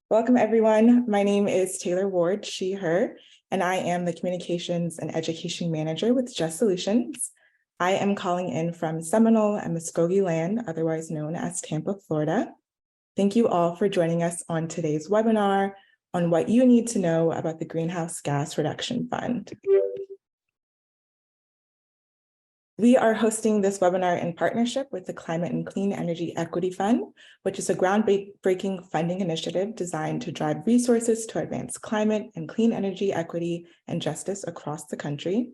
Welcome, everyone. My name is Taylor Ward, she, her, and I am the Communications and Education Manager with Just Solutions. I am calling in from Seminole and Muskogee land, otherwise known as Tampa, Florida. Thank you all for joining us on today's webinar on what you need to know about the Greenhouse Gas Reduction Fund. We are hosting this webinar in partnership with the Climate and Clean Energy Equity Fund, which is a groundbreaking funding initiative designed to drive resources to advance climate and clean energy equity and justice across the country.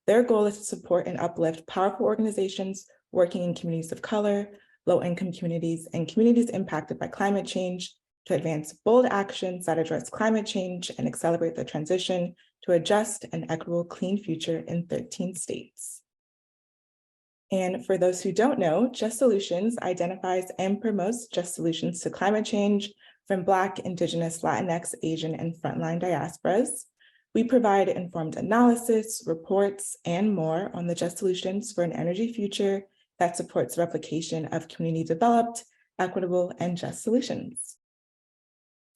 Their goal is to support and uplift powerful organizations working in communities of color, low-income communities, and communities impacted by climate change to advance bold actions that address climate change and accelerate the transition to a just and equitable clean future in 13 states. And for those who don't know, Just Solutions identifies and promotes just solutions to climate change from Black, Indigenous, Latinx, Asian, and frontline diasporas. We provide informed analysis, reports, and more on the just solutions for an energy future that supports replication of community-developed, equitable, and just solutions.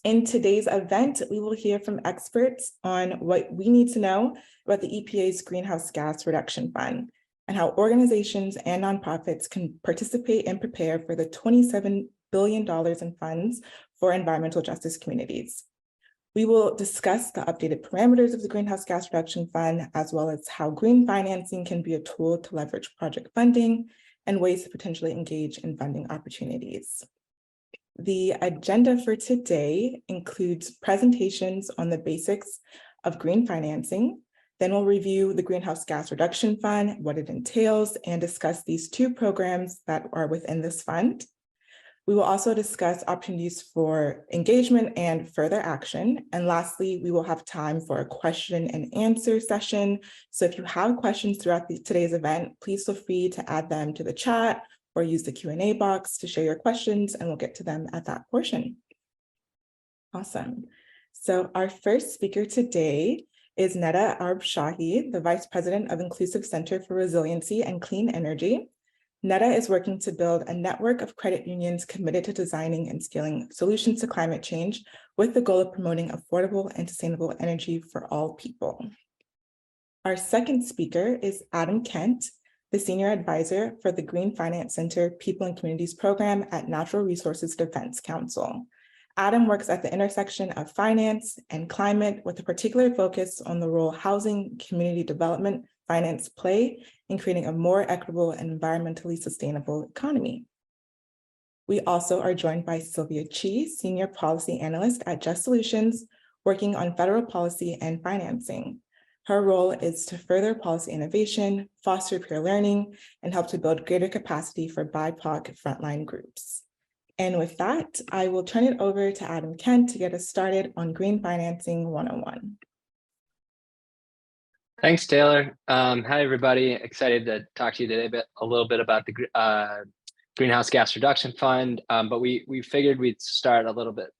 In today's event, we will hear from experts on what we need to know about the EPA's Greenhouse Gas Reduction Fund, and how organizations and nonprofits can participate and prepare for the $27 billion in funds for environmental justice communities. We will discuss the updated parameters of the Greenhouse Gas Reduction Fund, as well as how green financing can be a tool to leverage project funding and ways to potentially engage in funding opportunities. The agenda for today includes presentations on the basics of green financing. Then we'll review the Greenhouse Gas Reduction Fund, what it entails, and discuss these two programs that are within this fund. We will also discuss opportunities for engagement and further action. And lastly, we will have time for a question and answer session. So if you have questions throughout today's event, please feel free to add them to the chat or use the Q&A box to share your questions, and we'll get to them at that portion. Awesome. So our first speaker today is Neda Arab-Shahi, the Vice President of Inclusive Center for Resiliency and Clean Energy. Neda is working to build a network of credit unions committed to designing and scaling solutions to climate change with the goal of promoting affordable and sustainable energy for all people. Our second speaker is Adam Kent, the Senior Advisor for the Green Finance Center People and Communities Program at Natural Resources Defense Council. Adam works at the intersection of finance and climate with a particular focus on the role housing, community development, finance play in creating a more equitable and environmentally sustainable economy. We also are joined by Sylvia Chi, Senior Policy Analyst at Just Solutions, working on federal policy and financing. Her role is to further policy innovation, foster peer learning, and help to build greater capacity for BIPOC frontline groups. And with that, I will turn it over to Adam Kent to get us started on Green Financing 101. Thanks, Taylor. Hi, everybody. Excited to talk to you today a little bit about the Greenhouse Gas Reduction Fund, but we figured we'd start a little bit,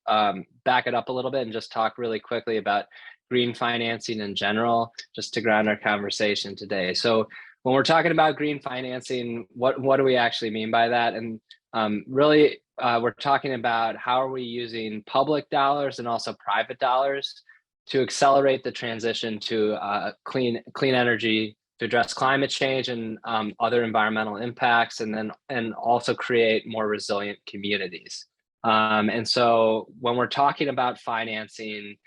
back it up a little bit and just talk really quickly about green financing in general, just to ground our conversation today. So when we're talking about green financing, what do we actually mean by that? And really, we're talking about how are we using public dollars and also private dollars to accelerate the transition to clean energy, to address climate change and other environmental impacts, and also create more resilient communities. And so when we're talking about financing,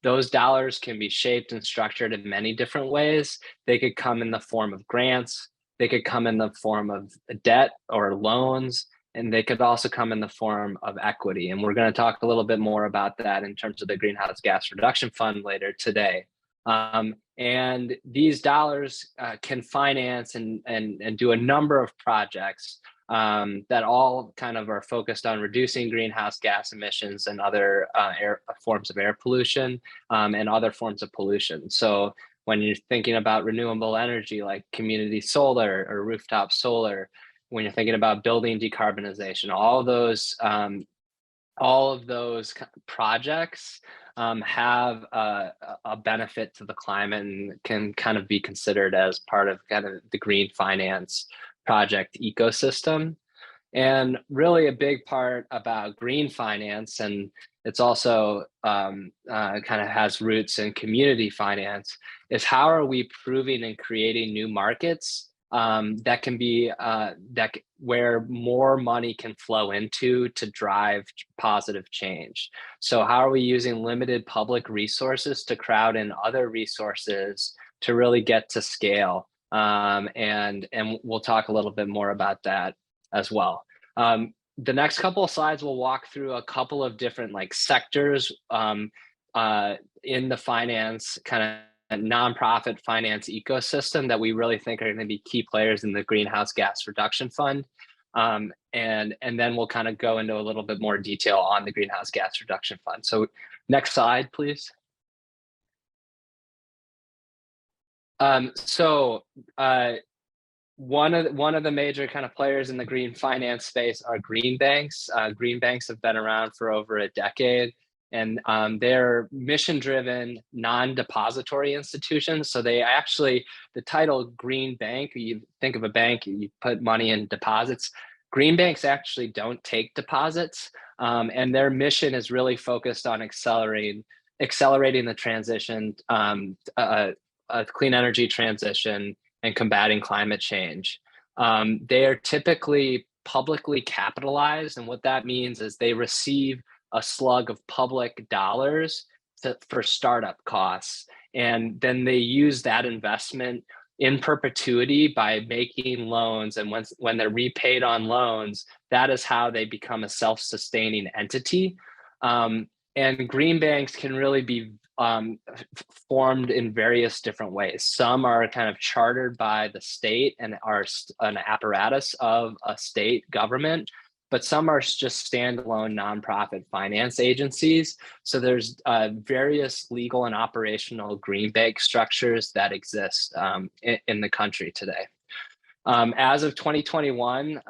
those dollars can be shaped and structured in many different ways. They could come in the form of grants, they could come in the form of debt or loans, and they could also come in the form of equity. And we're going to talk a little bit more about that in terms of the Greenhouse Gas Reduction Fund later today. And these dollars can finance and do a number of projects that all kind of are focused on reducing greenhouse gas emissions and other forms of air pollution and other forms of pollution. So when you're thinking about renewable energy like community solar or rooftop solar, when you're thinking about building decarbonization, all of those projects have a benefit to the climate and can kind of be considered as part of kind of the green finance project ecosystem. And really a big part about green finance, and it's also kind of has roots in community finance, is how are we proving and creating new markets that can be where more money can flow into to drive positive change. So how are we using limited public resources to crowd in other resources to really get to scale? And we'll talk a little bit more about that as well. The next couple of slides will walk through a couple of different like sectors in the finance kind of nonprofit finance ecosystem that we really think are going to be key players in the greenhouse gas reduction fund. And then we'll kind of go into a little bit more detail on the greenhouse gas reduction fund. So next slide, please. One of the major kind of players in the green finance space are green banks. Green banks have been around for over a decade, and they're mission-driven, non-depository institutions. So they actually, the title green bank, you think of a bank, you put money in deposits. Green banks actually don't take deposits, and their mission is really focused on accelerating the transition, a clean energy transition, and combating climate change. They are typically publicly capitalized, and what that means is they receive a slug of public dollars for startup costs, and then they use that investment in perpetuity by making loans, and when they're repaid on loans, that is how they become a self-sustaining entity. And green banks can really be formed in various different ways. Some are kind of chartered by the state and are an apparatus of a state government, but some are just standalone nonprofit finance agencies. So there's various legal and operational green bank structures that exist in the country today. As of 2021,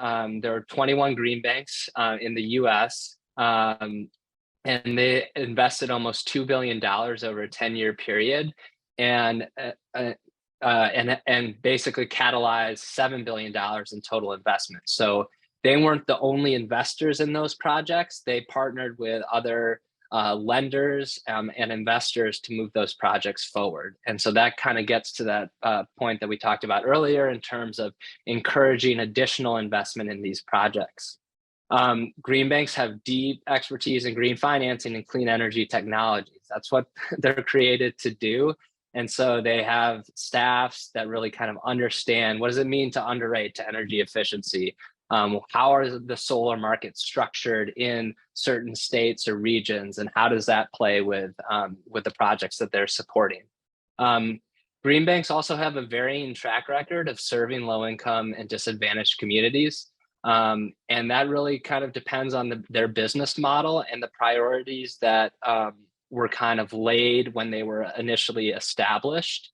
there are 21 green banks in the US. And they invested almost $2 billion over a 10-year period, and basically catalyzed $7 billion in total investment. So they weren't the only investors in those projects. They partnered with other lenders and investors to move those projects forward. And so that kind of gets to that point that we talked about earlier in terms of encouraging additional investment in these projects. Green banks have deep expertise in green financing and clean energy technologies. That's what they're created to do. And so they have staffs that really kind of understand what does it mean to underwrite to energy efficiency? How are the solar markets structured in certain states or regions, and how does that play with the projects that they're supporting? Green banks also have a varying track record of serving low-income and disadvantaged communities. And that really kind of depends on their business model and the priorities that were kind of laid when they were initially established.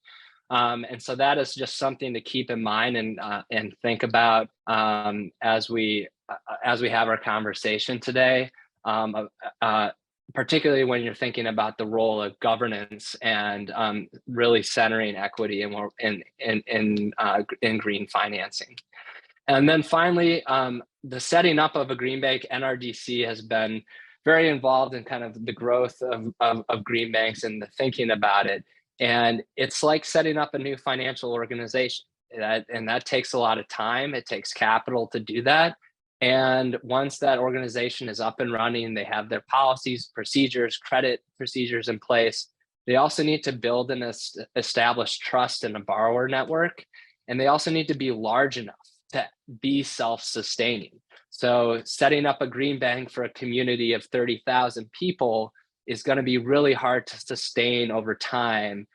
And so that is just something to keep in mind and think about as we have our conversation today, particularly when you're thinking about the role of governance and really centering equity in green financing. And then finally, the setting up of a green bank, NRDC has been very involved in kind of the growth of green banks and the thinking about it. And it's like setting up a new financial organization. And that takes a lot of time. It takes capital to do that. And once that organization is up and running, they have their policies, procedures, credit procedures in place. They also need to build and establish trust in a borrower network. And they also need to be large enough to be self-sustaining. So setting up a green bank for a community of 30,000 people is going to be really hard to sustain over time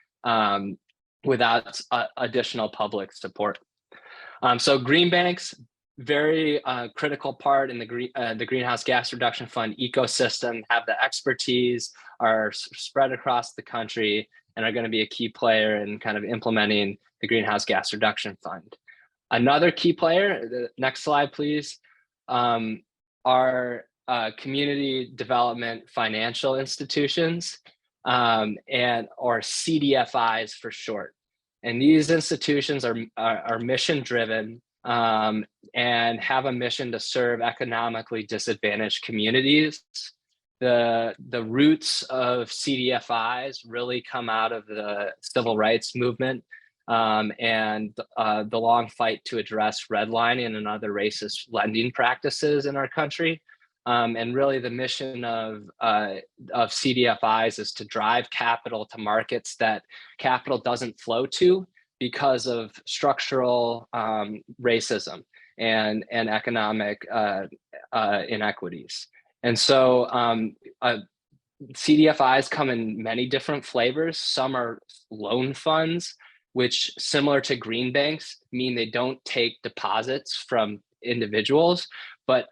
without additional public support. So green banks, very critical part in the Greenhouse Gas Reduction Fund ecosystem, have the expertise, are spread across the country, and are going to be a key player in kind of implementing the Greenhouse Gas Reduction Fund. Another key player, the next slide, please, are community development financial institutions, or CDFIs for short. And these institutions are mission driven. and have a mission to serve economically disadvantaged communities. The roots of CDFIs really come out of the civil rights movement and the long fight to address redlining and other racist lending practices in our country. And really the mission of CDFIs is to drive capital to markets that capital doesn't flow to because of structural racism and economic inequities. And so CDFIs come in many different flavors. Some are loan funds, which, similar to green banks, mean they don't take deposits from individuals, but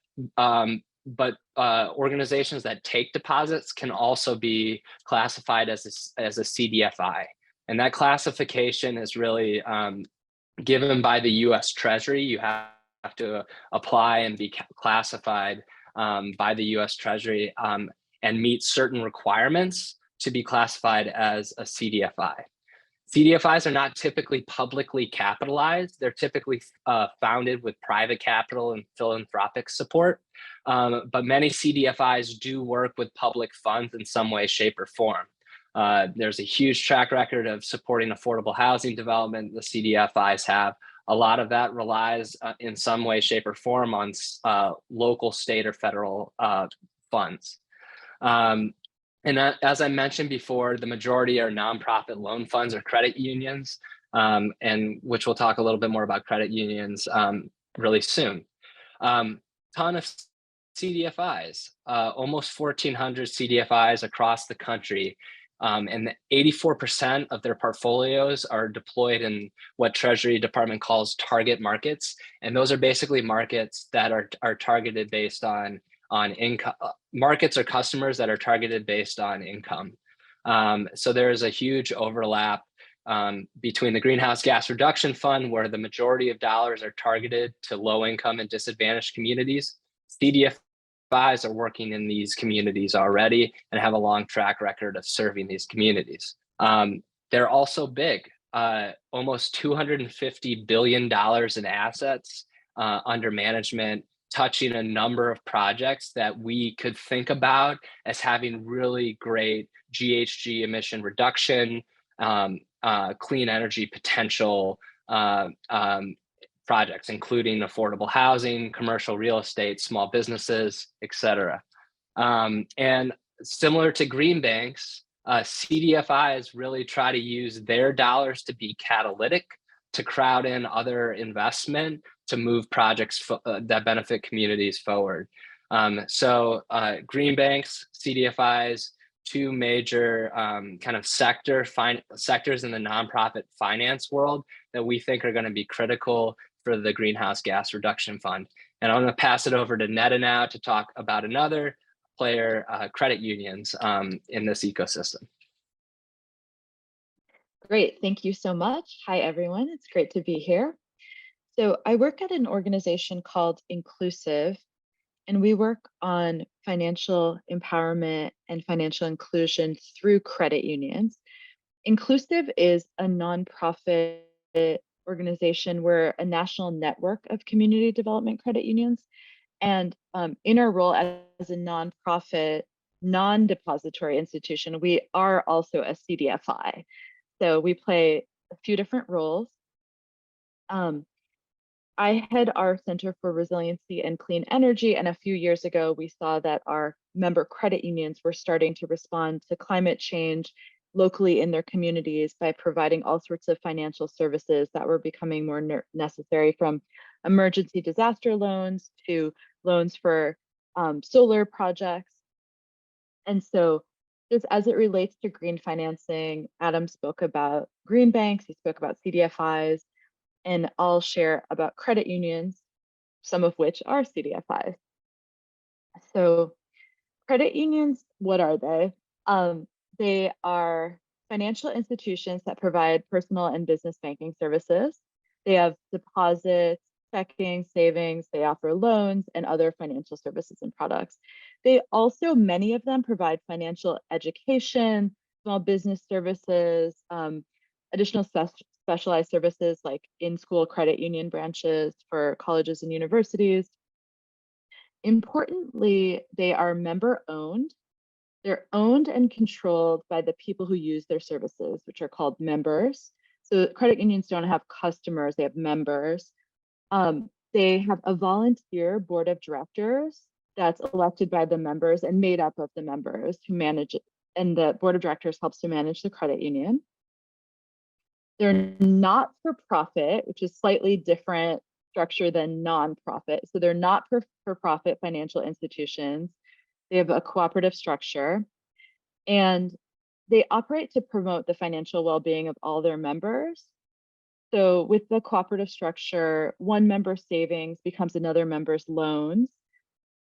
organizations that take deposits can also be classified as a CDFI. And that classification is really given by the US Treasury. You have to apply and be classified by the US Treasury and meet certain requirements to be classified as a CDFI. CDFIs are not typically publicly capitalized. They're typically founded with private capital and philanthropic support. But many CDFIs do work with public funds in some way, shape, or form. There's a huge track record of supporting affordable housing development. The CDFIs have. A lot of that relies in some way, shape, or form on local, state, or federal funds. And as I mentioned before, the majority are nonprofit loan funds or credit unions, and which we'll talk a little bit more about credit unions really soon. Ton of CDFIs, almost 1,400 CDFIs across the country. And 84% of their portfolios are deployed in what Treasury Department calls target markets. And those are basically markets that are targeted based on income. Markets or customers that are targeted based on income. So there is a huge overlap between the Greenhouse Gas Reduction Fund, where the majority of dollars are targeted to low income and disadvantaged communities. CDFIs are working in these communities already and have a long track record of serving these communities. They're also big, almost $250 billion in assets under management, touching a number of projects that we could think about as having really great GHG emission reduction, clean energy potential projects, including affordable housing, commercial real estate, small businesses, et cetera. And similar to green banks, CDFIs really try to use their dollars to be catalytic, to crowd in other investment, to move projects that benefit communities forward. So green banks, CDFIs, two major kind of sectors in the nonprofit finance world that we think are going to be critical for the Greenhouse Gas Reduction Fund. And I'm going to pass it over to Netta now to talk about another player, credit unions in this ecosystem. Great, thank you so much. Hi, everyone. It's great to be here. So I work at an organization called Inclusive, and we work on financial empowerment and financial inclusion through credit unions. Inclusive is a nonprofit organization. We're a national network of community development credit unions. And in our role as a nonprofit, non-depository institution, we are also a CDFI. So we play a few different roles. I head our Center for Resiliency and Clean Energy, and a few years ago, we saw that our member credit unions were starting to respond to climate change locally in their communities by providing all sorts of financial services that were becoming more necessary, from emergency disaster loans to loans for solar projects. And so just as it relates to green financing, Adam spoke about green banks, he spoke about CDFIs, and I'll share about credit unions, some of which are CDFIs. So credit unions, what are they? They are financial institutions that provide personal and business banking services. They have deposits, checking, savings, they offer loans and other financial services and products. They also, many of them provide financial education, small business services, additional specialized services like in-school credit union branches for colleges and universities. Importantly, they are member-owned. They're owned and controlled by the people who use their services, which are called members. So credit unions don't have customers, they have members. They have a volunteer board of directors that's elected by the members and made up of the members who manage it. And the board of directors helps to manage the credit union. They're not for profit, which is slightly different structure than nonprofit. So they're not for profit financial institutions. They have a cooperative structure, and they operate to promote the financial well-being of all their members. So with the cooperative structure, one member's savings becomes another member's loans.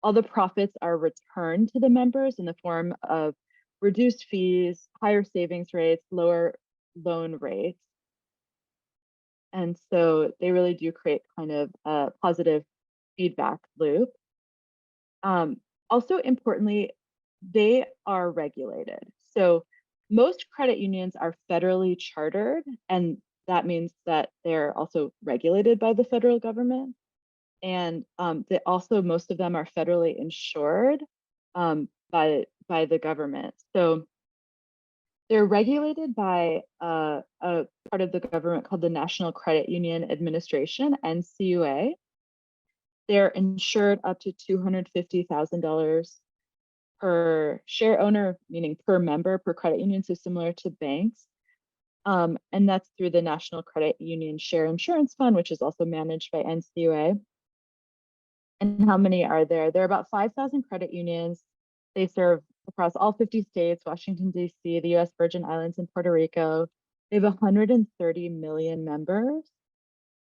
All the profits are returned to the members in the form of reduced fees, higher savings rates, lower loan rates. And so they really do create kind of a positive feedback loop. Also importantly, they are regulated. So most credit unions are federally chartered, and that means that they're also regulated by the federal government. And also most of them are federally insured by the government. So they're regulated by a part of the government called the National Credit Union Administration, NCUA. They're insured up to $250,000 per share owner, meaning per member, per credit union, so similar to banks. And that's through the National Credit Union Share Insurance Fund, which is also managed by NCUA. And how many are there? There are about 5,000 credit unions. They serve across all 50 states, Washington, D.C., the US Virgin Islands, and Puerto Rico. They have 130 million members.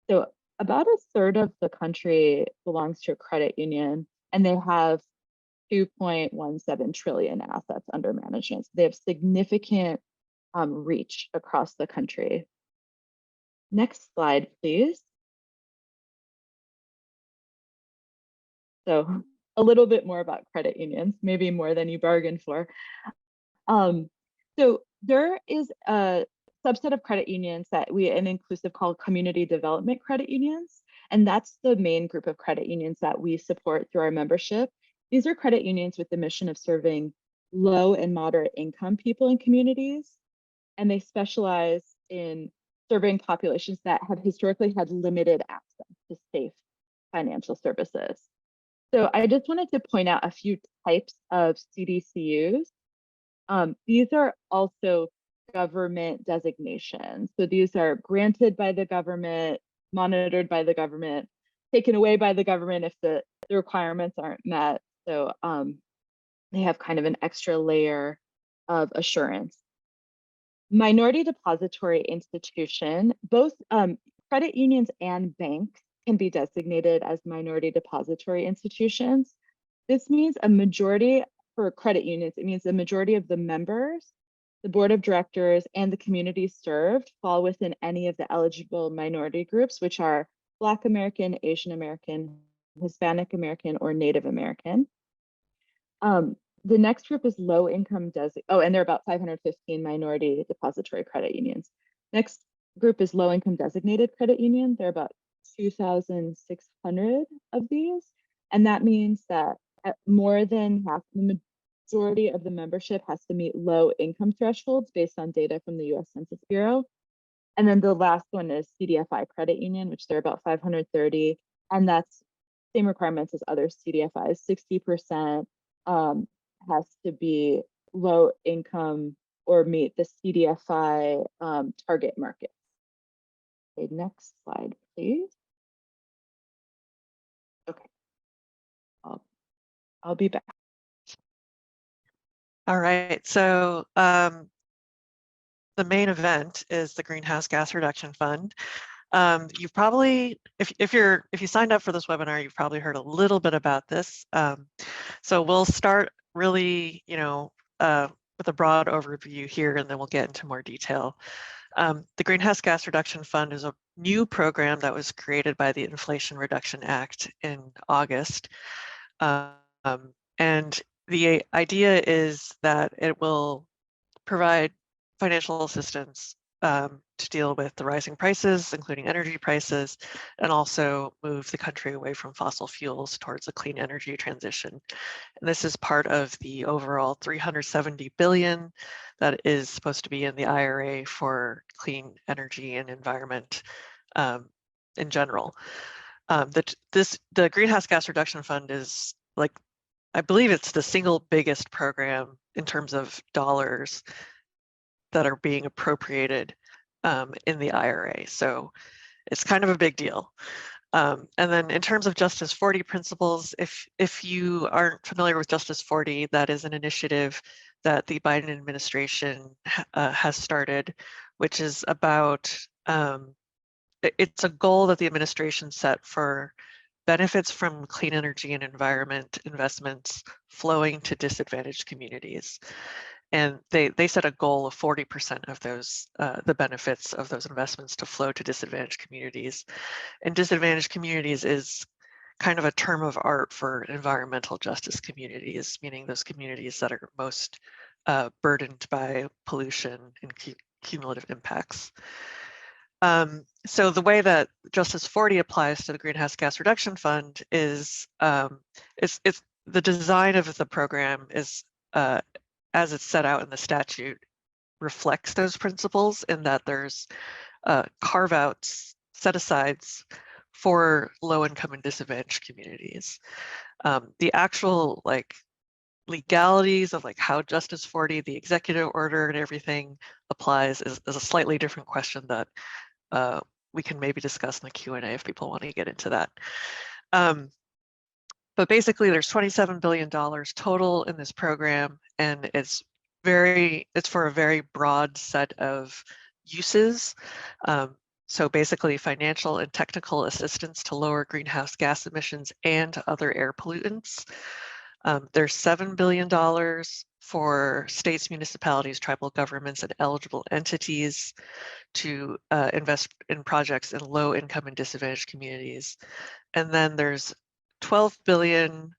So about a third of the country belongs to a credit union, and they have 2.17 trillion assets under management. So they have significant reach across the country. Next slide, please. So a little bit more about credit unions, maybe more than you bargained for. So there is a subset of credit unions that we an inclusive called community development credit unions. And that's the main group of credit unions that we support through our membership. These are credit unions with the mission of serving low and moderate income people in communities. And they specialize in serving populations that have historically had limited access to safe financial services. So I just wanted to point out a few types of CDCUs. These are also government designations. So these are granted by the government, monitored by the government, taken away by the government if the requirements aren't met. So they have kind of an extra layer of assurance. Minority depository institution, both credit unions and banks can be designated as minority depository institutions. This means a majority for credit unions, it means the majority of the members, the board of directors, and the communities served fall within any of the eligible minority groups, which are Black American, Asian American, Hispanic American, or Native American. The next group is low income and there are about 515 minority depository credit unions. Next group is low income designated credit union. There are about 2,600 of these. And that means that more than half, the majority of the membership has to meet low income thresholds based on data from the US Census Bureau. And then the last one is CDFI credit union, which there are about 530. And that's same requirements as other CDFIs. 60% has to be low income or meet the CDFI target market. Okay, next slide, please. Okay, I'll be back. All right, so the main event is the Greenhouse Gas Reduction Fund. You've probably, if you signed up for this webinar, you've probably heard a little bit about this. So we'll start really, with a broad overview here, and then we'll get into more detail. The Greenhouse Gas Reduction Fund is a new program that was created by the Inflation Reduction Act in August. And the idea is that it will provide financial assistance to deal with the rising prices, including energy prices, and also move the country away from fossil fuels towards a clean energy transition. And this is part of the overall $370 billion that is supposed to be in the IRA for clean energy and environment in general. The Greenhouse Gas Reduction Fund is, like, I believe it's the single biggest program in terms of dollars that are being appropriated in the IRA. So it's kind of a big deal. And then in terms of Justice 40 principles, if you aren't familiar with Justice 40, that is an initiative that the Biden administration has started, which is about, it's a goal that the administration set for benefits from clean energy and environment investments flowing to disadvantaged communities. And they set a goal of 40% of those, the benefits of those investments to flow to disadvantaged communities. And disadvantaged communities is kind of a term of art for environmental justice communities, meaning those communities that are most burdened by pollution and cumulative impacts. So the way that Justice 40 applies to the Greenhouse Gas Reduction Fund is, it's the design of the program is, as it's set out in the statute, reflects those principles in that there's carve-outs, set-asides for low-income and disadvantaged communities. The actual legalities of how Justice 40, the executive order and everything applies is a slightly different question that we can maybe discuss in the Q&A if people want to get into that. But basically there's $27 billion total in this program, and it's for a very broad set of uses. So basically financial and technical assistance to lower greenhouse gas emissions and other air pollutants. There's $7 billion for states, municipalities, tribal governments, and eligible entities to invest in projects in low income and disadvantaged communities. And then there's $12 billion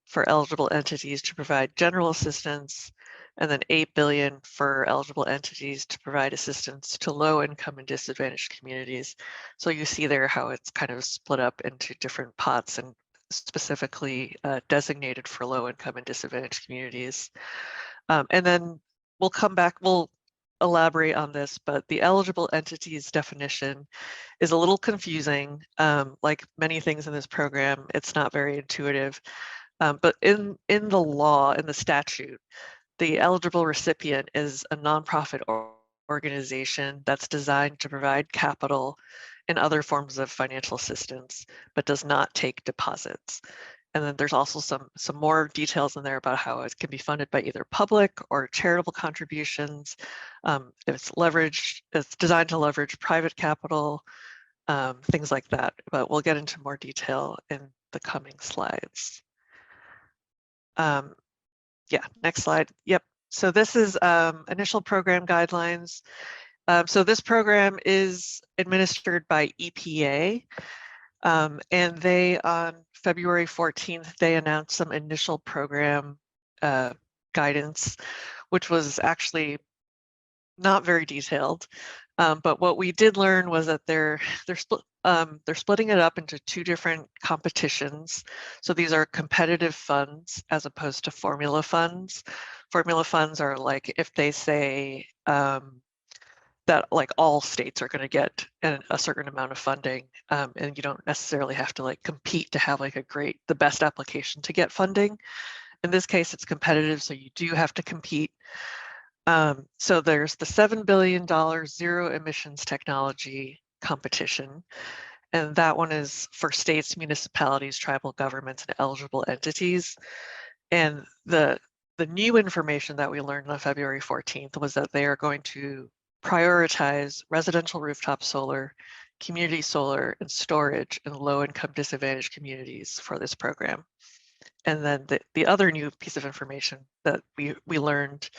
for eligible entities to provide general assistance, and then $8 billion for eligible entities to provide assistance to low income and disadvantaged communities. So you see there how it's kind of split up into different pots and specifically designated for low income and disadvantaged communities. And then we'll come back, we'll elaborate on this, but the eligible entities definition is a little confusing. Like many things in this program, it's not very intuitive. But in the law, in the statute, the eligible recipient is a nonprofit organization that's designed to provide capital and other forms of financial assistance, but does not take deposits. And then there's also some more details in there about how it can be funded by either public or charitable contributions. It's designed to leverage private capital, things like that. But we'll get into more detail in the coming slides. Yeah, next slide. Yep. So this is initial program guidelines. So this program is administered by EPA. And they, on February 14th, they announced some initial program guidance, which was actually not very detailed. But what we did learn was that they're splitting it up into two different competitions. So these are competitive funds as opposed to formula funds. Formula funds are like if they say that all states are going to get a certain amount of funding, and you don't necessarily have to compete to have the best application to get funding. In this case, it's competitive, so you do have to compete. So there's the $7 billion zero emissions technology competition, and that one is for states, municipalities, tribal governments, and eligible entities. And the new information that we learned on February 14th was that they are going to prioritize residential rooftop solar, community solar, and storage in low-income disadvantaged communities for this program. And then the other new piece of information that we learned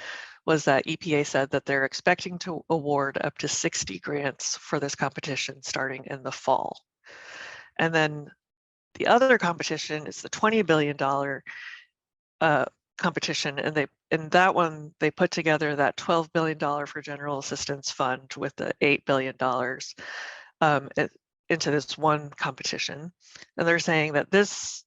was that EPA said that they're expecting to award up to 60 grants for this competition starting in the fall. And then the other competition is the $20 billion competition, and in that one they put together that $12 billion for general assistance fund with the $8 billion into this one competition. And they're saying that this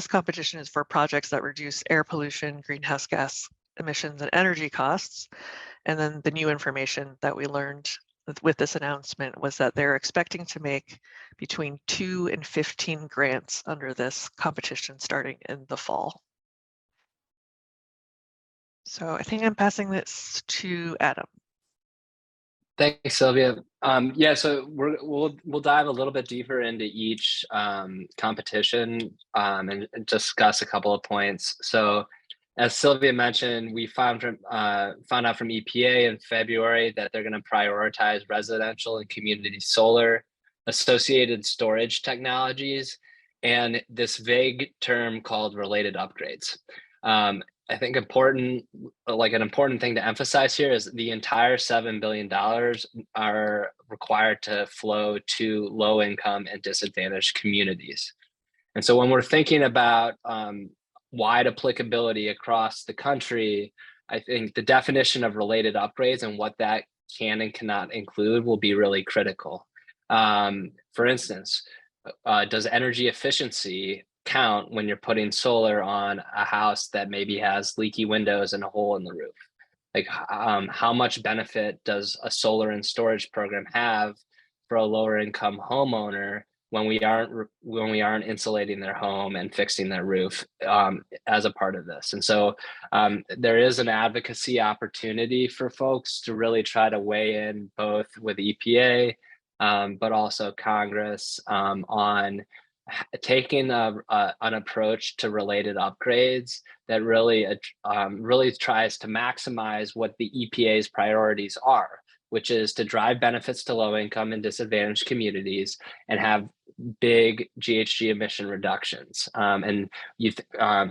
competition is for projects that reduce air pollution, greenhouse gas emissions, and energy costs. And then the new information that we learned with this announcement was that they're expecting to make between 2 and 15 grants under this competition starting in the fall. So I think I'm passing this to Adam. Thanks, Sylvia. Yeah, so we'll dive a little bit deeper into each competition and discuss a couple of points. So, as Sylvia mentioned, we found out from EPA in February that they're going to prioritize residential and community solar, associated storage technologies, and this vague term called related upgrades. I think an important thing to emphasize here is the entire $7 billion are required to flow to low income and disadvantaged communities. And so when we're thinking about wide applicability across the country, I think the definition of related upgrades and what that can and cannot include will be really critical. For instance, does energy efficiency count when you're putting solar on a house that maybe has leaky windows and a hole in the roof? Like, how much benefit does a solar and storage program have for a lower income homeowner when we aren't insulating their home and fixing their roof as a part of this? And so there is an advocacy opportunity for folks to really try to weigh in both with EPA, but also Congress on taking an approach to related upgrades that really tries to maximize what the EPA's priorities are, which is to drive benefits to low income and disadvantaged communities and have big GHG emission reductions. And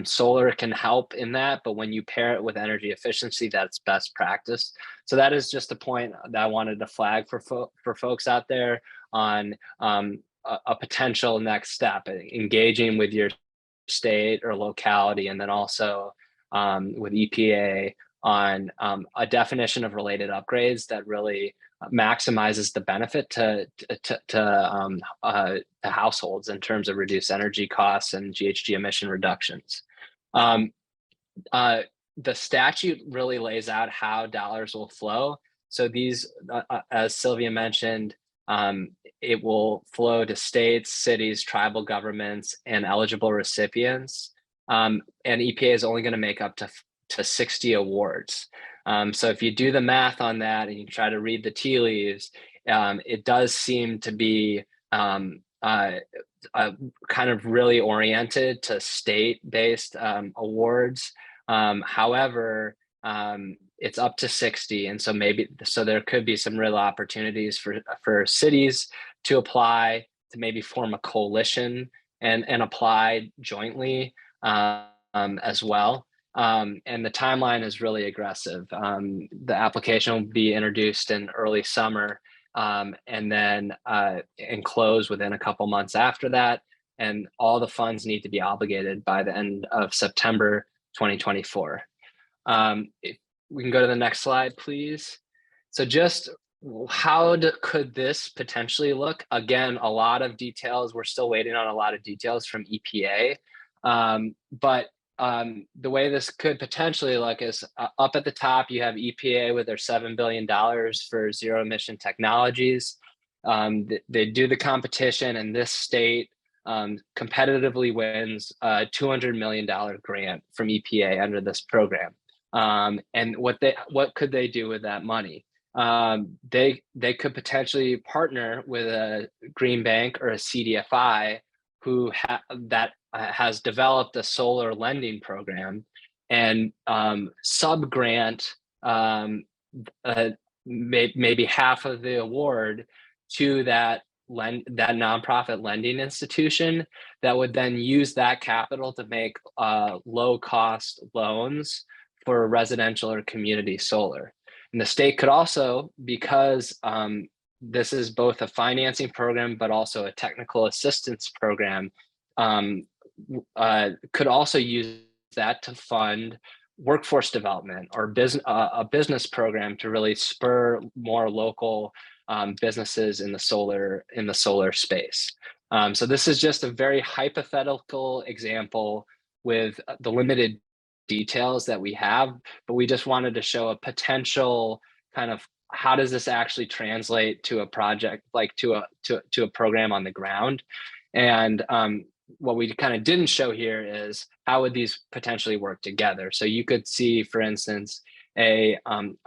solar can help in that, but when you pair it with energy efficiency, that's best practice. So that is just a point that I wanted to flag for folks out there on a potential next step, engaging with your state or locality, and then also with EPA on a definition of related upgrades that really maximizes the benefit to households in terms of reduced energy costs and GHG emission reductions. The statute really lays out how dollars will flow. So these, as Sylvia mentioned, it will flow to states, cities, tribal governments, and eligible recipients. And EPA is only going to make up to 60 awards. So if you do the math on that and you try to read the tea leaves, it does seem to be kind of really oriented to state-based awards. However, it's up to 60, and so there could be some real opportunities for cities to apply, to maybe form a coalition and apply jointly as well. And the timeline is really aggressive. The application will be introduced in early summer, and then and close within a couple months after that. And all the funds need to be obligated by the end of September 2024. If we can go to the next slide, please. So just how could this potentially look? Again, a lot of details. We're still waiting on a lot of details from EPA. But the way this could potentially look is up at the top, you have EPA with their $7 billion for zero emission technologies. They do the competition, and this state competitively wins a $200 million grant from EPA under this program. And what could they do with that money? They could potentially partner with a green bank or a CDFI who has developed a solar lending program and sub-grant maybe half of the award to that nonprofit lending institution that would then use that capital to make low-cost loans for residential or community solar. And the state could also, because this is both a financing program but also a technical assistance program, could also use that to fund workforce development or a business program to really spur more local businesses in the solar space. So this is just a very hypothetical example with the limited details that we have, but we just wanted to show a potential kind of how does this actually translate to a project, like to a program on the ground. And what we kind of didn't show here is how would these potentially work together. So you could see, for instance, a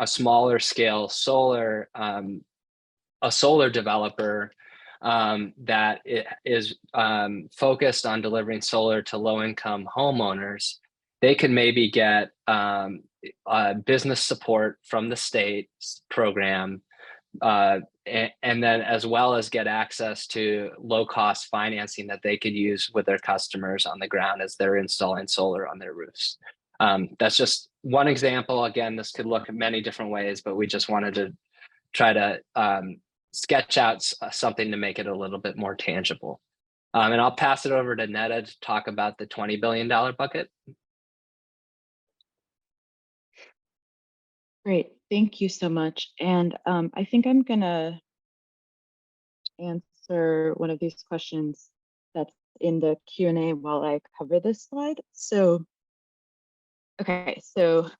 smaller scale solar, a solar developer that is focused on delivering solar to low-income homeowners. They can maybe get business support from the state program, and then as well as get access to low-cost financing that they could use with their customers on the ground as they're installing solar on their roofs. That's just one example. Again, this could look many different ways, but we just wanted to try to sketch out something to make it a little bit more tangible. And I'll pass it over to Netta to talk about the $20 billion bucket. Great, thank you so much. And I think I'm gonna answer one of these questions that's in the Q&A while I cover this slide. So, okay, so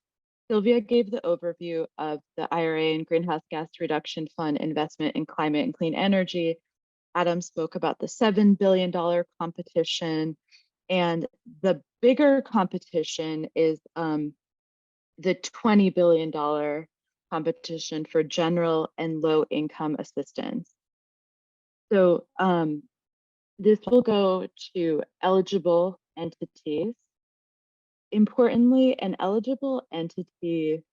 Sylvia gave the overview of the IRA and Greenhouse Gas Reduction Fund investment in climate and clean energy. Adam spoke about the $7 billion competition, and the bigger competition is the $20 billion competition for general and low income assistance. So this will go to eligible entities. Importantly, an eligible entity,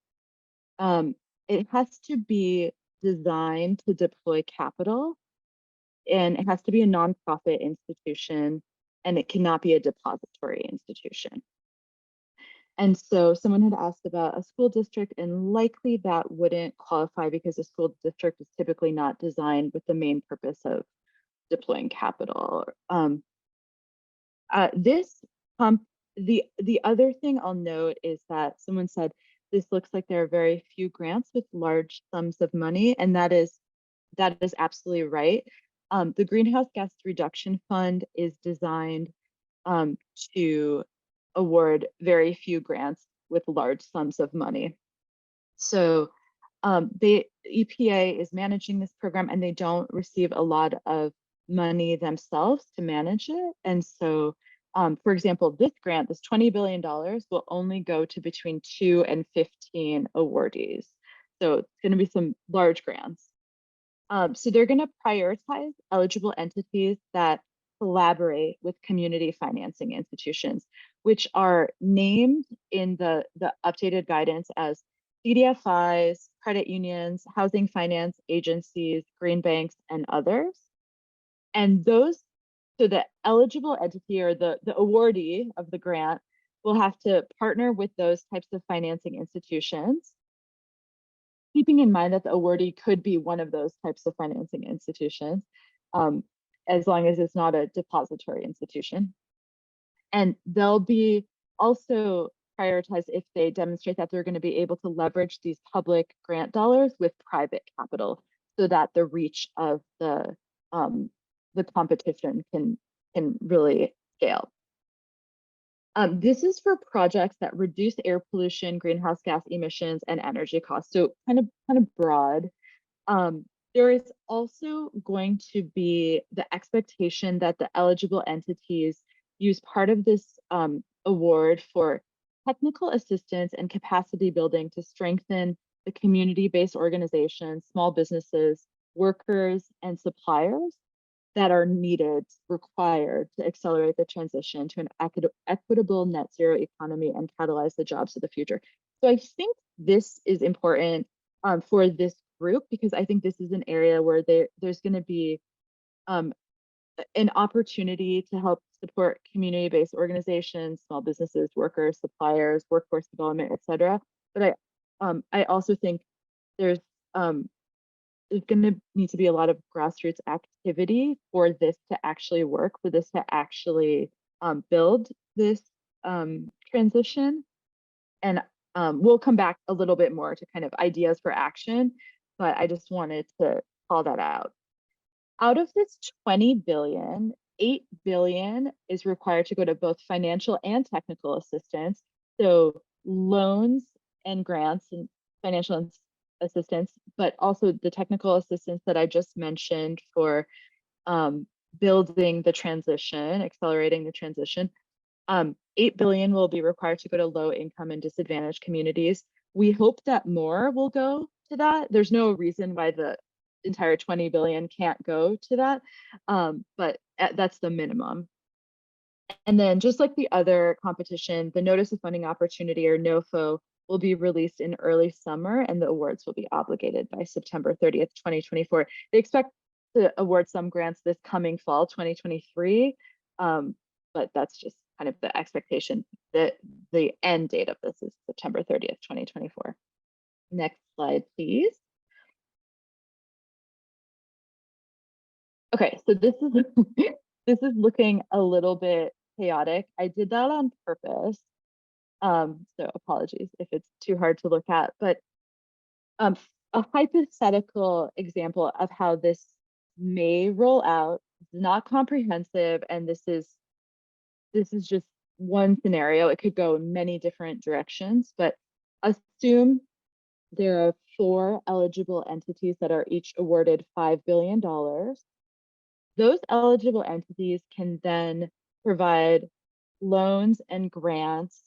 it has to be designed to deploy capital, and it has to be a nonprofit institution, and it cannot be a depository institution. And so someone had asked about a school district, and likely that wouldn't qualify because a school district is typically not designed with the main purpose of deploying capital. The other thing I'll note is that someone said, this looks like there are very few grants with large sums of money, and that is absolutely right. The Greenhouse Gas Reduction Fund is designed to award very few grants with large sums of money. So the EPA is managing this program, and they don't receive a lot of money themselves to manage it. And so, for example, this grant, this $20 billion will only go to between 2 and 15 awardees. So it's going to be some large grants. So they're going to prioritize eligible entities that collaborate with community financing institutions, which are named in the updated guidance as CDFIs, credit unions, housing finance agencies, green banks, and others. And those, so the eligible entity or the awardee of the grant will have to partner with those types of financing institutions, keeping in mind that the awardee could be one of those types of financing institutions, as long as it's not a depository institution. And they'll be also prioritized if they demonstrate that they're going to be able to leverage these public grant dollars with private capital, so that the reach of the competition can really scale. This is for projects that reduce air pollution, greenhouse gas emissions, and energy costs. So kind of broad. There is also going to be the expectation that the eligible entities use part of this award for technical assistance and capacity building to strengthen the community-based organizations, small businesses, workers, and suppliers that are required to accelerate the transition to an equitable net zero economy and catalyze the jobs of the future. So I think this is important for this group, because I think this is an area where there's going to be an opportunity to help support community-based organizations, small businesses, workers, suppliers, workforce development, et cetera. But I also think there's going to need to be a lot of grassroots activity for this to actually work, for this to actually build this transition. And we'll come back a little bit more to kind of ideas for action, but I just wanted to call that out. Out of this 20 billion, 8 billion is required to go to both financial and technical assistance. So loans and grants and financial assistance, but also the technical assistance that I just mentioned for building the transition, accelerating the transition. 8 billion will be required to go to low income and disadvantaged communities. We hope that more will go to that. There's no reason why the entire 20 billion can't go to that, but that's the minimum. And then just like the other competition, the Notice of Funding Opportunity, or NOFO, will be released in early summer, and the awards will be obligated by September 30th, 2024. They expect to award some grants this coming fall, 2023, but that's just kind of the expectation. That the end date of this is September 30th, 2024. Next slide, please. Okay, so this is this is looking a little bit chaotic. I did that on purpose. So apologies if it's too hard to look at, but a hypothetical example of how this may roll out is not comprehensive, and this is just one scenario. It could go in many different directions, but assume there are 4 eligible entities that are each awarded $5 billion. Those eligible entities can then provide loans and grants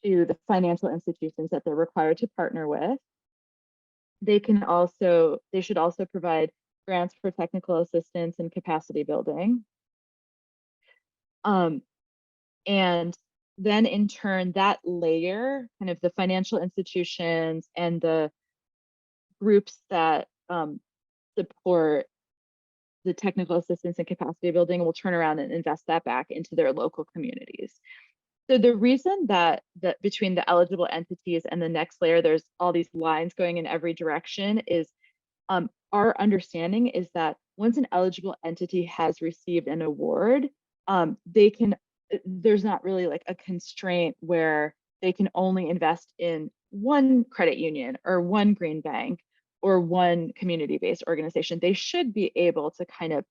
to the financial institutions that they're required to partner with. They should also provide grants for technical assistance and capacity building. And then in turn, that layer, kind of the financial institutions and the groups that support the technical assistance and capacity building, will turn around and invest that back into their local communities. So the reason that between the eligible entities and the next layer, there's all these lines going in every direction is our understanding is that once an eligible entity has received an award, there's not really like a constraint where they can only invest in one credit union or one green bank or one community-based organization. They should be able to kind of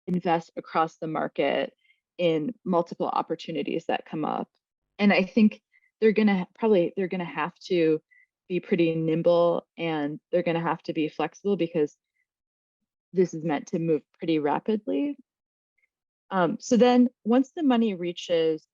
invest across the market in multiple opportunities that come up. And I think they're gonna have to be pretty nimble, and they're gonna have to be flexible because this is meant to move pretty rapidly. So then once the money reaches,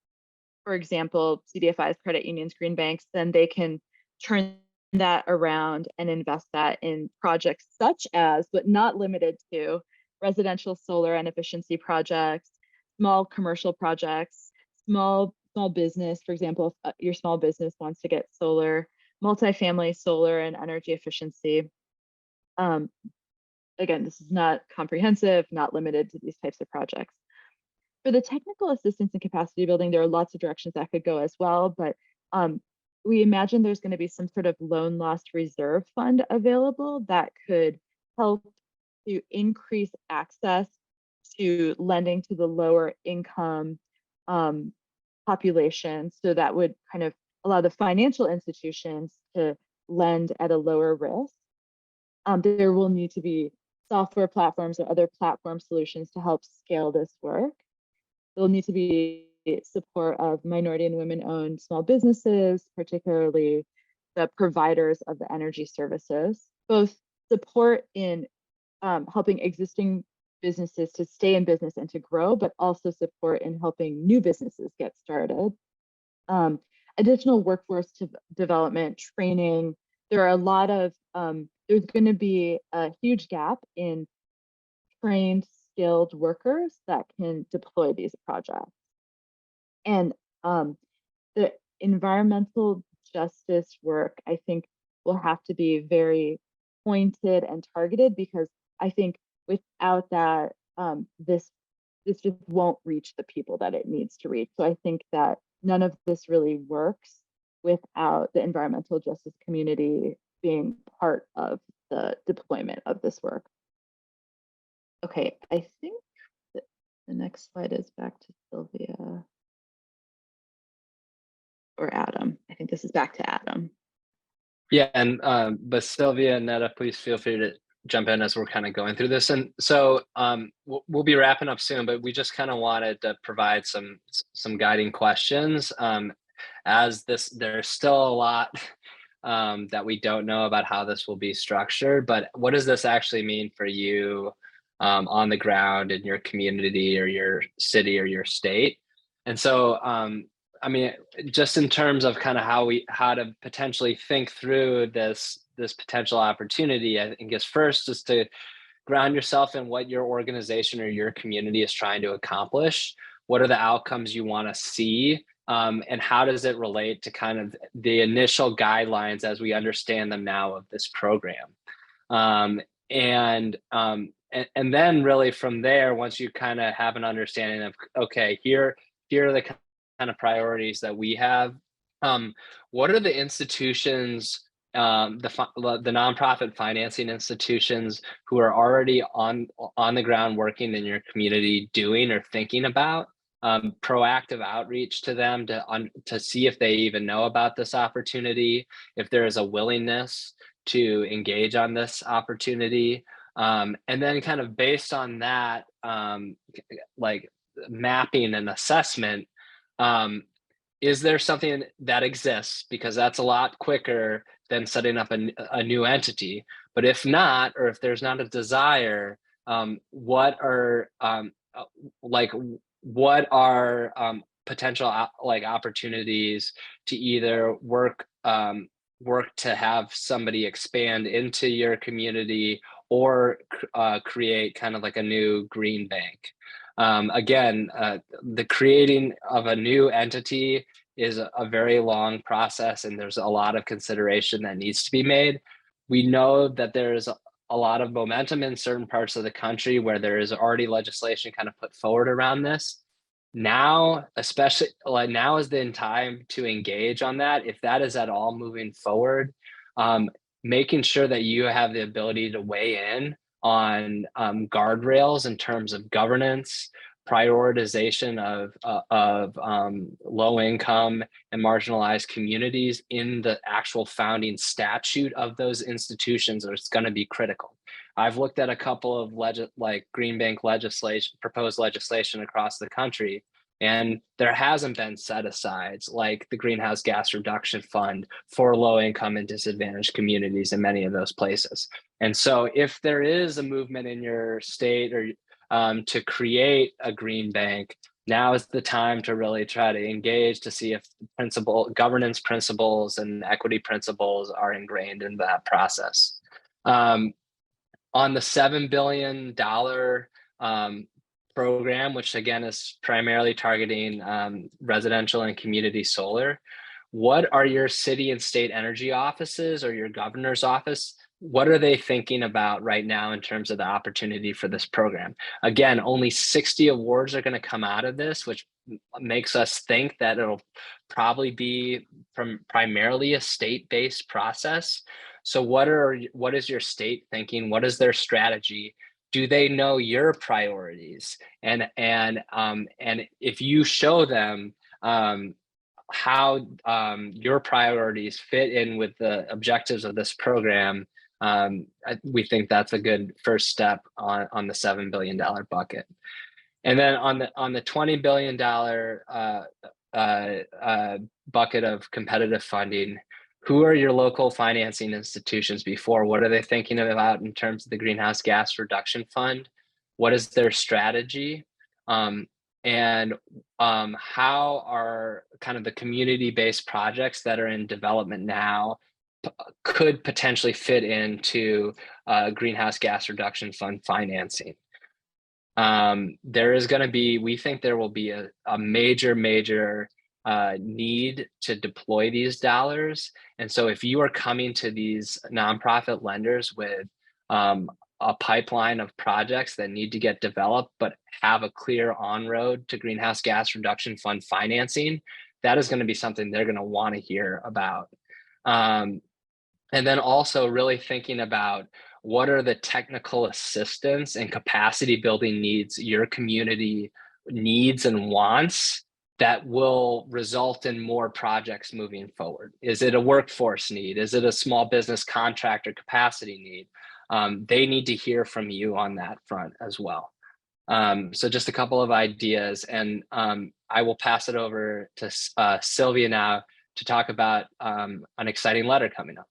for example, CDFIs, credit unions, green banks, then they can turn that around and invest that in projects such as, but not limited to, residential solar and efficiency projects, small commercial projects, small business. For example, if your small business wants to get solar, multifamily solar and energy efficiency. Again, this is not comprehensive, not limited to these types of projects. For the technical assistance and capacity building, there are lots of directions that could go as well, but we imagine there's going to be some sort of loan loss reserve fund available that could help to increase access to lending to the lower income population. So that would kind of allow the financial institutions to lend at a lower risk. There will need to be software platforms or other platform solutions to help scale this work. There'll need to be support of minority and women-owned small businesses, particularly the providers of the energy services, both support in helping existing businesses to stay in business and to grow, but also support in helping new businesses get started. Additional workforce development, training. There are a lot of, there's going to be a huge gap in trained, skilled workers that can deploy these projects. And the environmental justice work, I think, will have to be very pointed and targeted, because I think without that, this just won't reach the people that it needs to reach. So I think that none of this really works without the environmental justice community being part of the deployment of this work. Okay, I think the next slide is back to Sylvia. or Adam. I think this is back to Adam. Yeah, and but Sylvia and Netta, please feel free to jump in as we're kind of going through this. And so we'll be wrapping up soon, but we just kind of wanted to provide some guiding questions as there's still a lot that we don't know about how this will be structured, but what does this actually mean for you on the ground in your community or your city or your state? And so I mean, just in terms of kind of how to potentially think through this potential opportunity, I think is first just to ground yourself in what your organization or your community is trying to accomplish. What are the outcomes you want to see? And how does it relate to kind of the initial guidelines as we understand them now of this program? And then really from there, once you kind of have an understanding of, okay, here are the kind of priorities that we have. What are the institutions, the nonprofit financing institutions who are already on the ground working in your community doing or thinking about? Proactive outreach to them to see if they even know about this opportunity, if there is a willingness to engage on this opportunity. And then kind of based on that, like mapping and assessment, is there something that exists? Because that's a lot quicker than setting up a new entity. But if not, or if there's not a desire, what are potential opportunities to either work to have somebody expand into your community or create kind of like a new green bank? Again, the creating of a new entity is a very long process, and there's a lot of consideration that needs to be made. We know that there's a lot of momentum in certain parts of the country where there is already legislation kind of put forward around this. Now, especially like now is the time to engage on that. If that is at all moving forward, making sure that you have the ability to weigh in on guardrails in terms of governance, prioritization of low income and marginalized communities in the actual founding statute of those institutions is going to be critical. I've looked at a couple of green bank legislation, proposed legislation across the country, and there hasn't been set-asides like the Greenhouse Gas Reduction Fund for low-income and disadvantaged communities in many of those places. And so if there is a movement in your state or to create a green bank, now is the time to really try to engage to see if governance principles and equity principles are ingrained in that process. On the $7 billion program, which again is primarily targeting residential and community solar, what are your city and state energy offices or your governor's office? What are they thinking about right now in terms of the opportunity for this program? Again, only 60 awards are going to come out of this, which makes us think that it'll probably be primarily a state-based process. So what is your state thinking? What is their strategy? Do they know your priorities? And if you show them how your priorities fit in with the objectives of this program, we think that's a good first step on the $7 billion bucket. And then on the $20 billion bucket of competitive funding, who are your local financing institutions before? What are they thinking about in terms of the Greenhouse Gas Reduction Fund? What is their strategy? And how are kind of the community-based projects that are in development now could potentially fit into Greenhouse Gas Reduction Fund financing? There is going to be, we think there will be a major need to deploy these dollars. And so if you are coming to these nonprofit lenders with a pipeline of projects that need to get developed, but have a clear on-road to Greenhouse Gas Reduction Fund financing, that is going to be something they're going to want to hear about. And then also really thinking about what are the technical assistance and capacity building needs your community needs and wants that will result in more projects moving forward? Is it a workforce need? Is it a small business contractor capacity need? They need to hear from you on that front as well. So just a couple of ideas, and I will pass it over to Sylvia now to talk about an exciting letter coming up.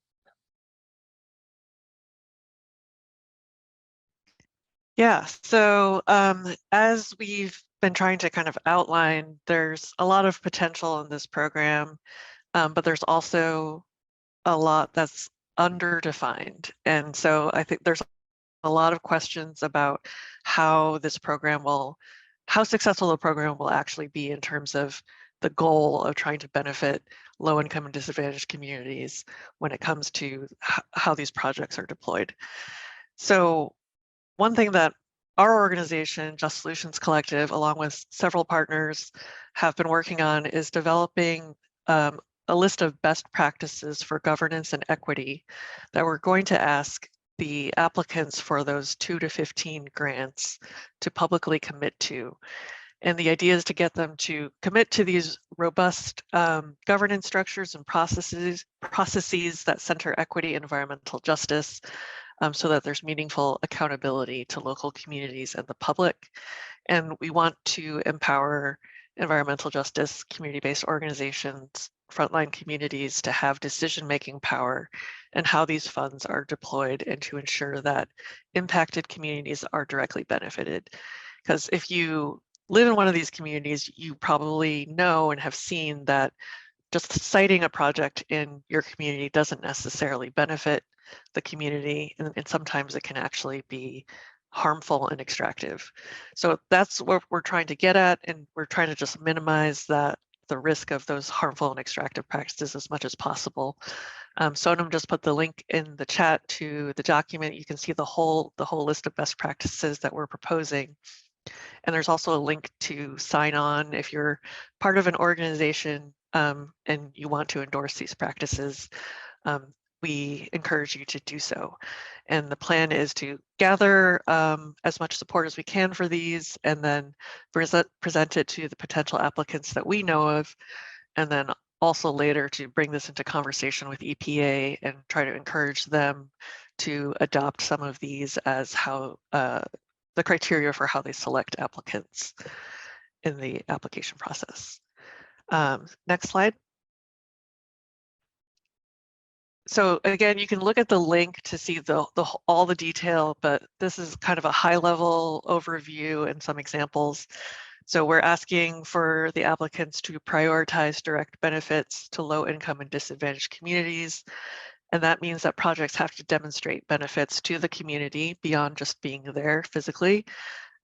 Yeah, so as we've been trying to kind of outline, there's a lot of potential in this program, but there's also a lot that's underdefined. And so I think there's a lot of questions about how this program will, how successful the program will actually be in terms of the goal of trying to benefit low-income and disadvantaged communities when it comes to how these projects are deployed. So one thing that our organization, Just Solutions Collective, along with several partners, have been working on is developing a list of best practices for governance and equity that we're going to ask the applicants for those 2 to 15 grants to publicly commit to. And the idea is to get them to commit to these robust governance structures and processes that center equity and environmental justice, so that there's meaningful accountability to local communities and the public. And we want to empower environmental justice, community-based organizations, frontline communities to have decision-making power and how these funds are deployed, and to ensure that impacted communities are directly benefited. Because if you live in one of these communities, you probably know and have seen that just citing a project in your community doesn't necessarily benefit the community, and sometimes it can actually be harmful and extractive. So that's what we're trying to get at, and we're trying to just minimize the risk of those harmful and extractive practices as much as possible. Sonam just put the link in the chat to the document. You can see the whole list of best practices that we're proposing. And there's also a link to sign on if you're part of an organization and you want to endorse these practices. We encourage you to do so. And the plan is to gather as much support as we can for these, and then present it to the potential applicants that we know of, and then also later to bring this into conversation with EPA and try to encourage them to adopt some of these as how the criteria for how they select applicants in the application process. Next slide. So again, you can look at the link to see all the detail, but this is kind of a high level overview and some examples. So we're asking for the applicants to prioritize direct benefits to low income and disadvantaged communities. And that means that projects have to demonstrate benefits to the community beyond just being there physically.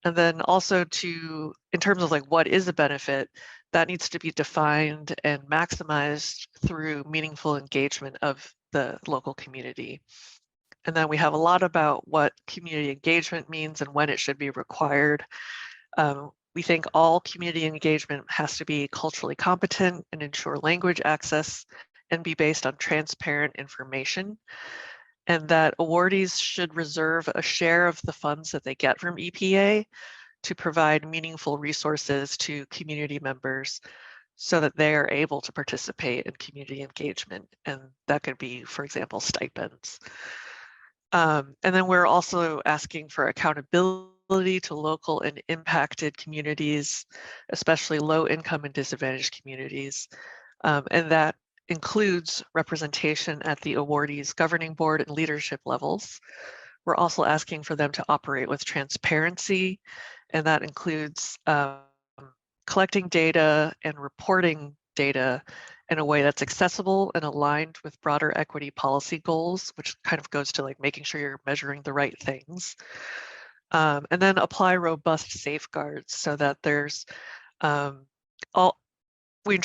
And then also in terms of like what is a benefit, that needs to be defined and maximized through meaningful engagement of the local community. And then we have a lot about what community engagement means and when it should be required. We think all community engagement has to be culturally competent and ensure language access and be based on transparent information. And that awardees should reserve a share of the funds that they get from EPA to provide meaningful resources to community members so that they are able to participate in community engagement. And that could be, for example, stipends. And then we're also asking for accountability to local and impacted communities, especially low income and disadvantaged communities. And that includes representation at the awardees governing board and leadership levels. We're also asking for them to operate with transparency, and that includes collecting data and reporting data in a way that's accessible and aligned with broader equity policy goals, which kind of goes to like making sure you're measuring the right things. And then apply robust safeguards so that there's we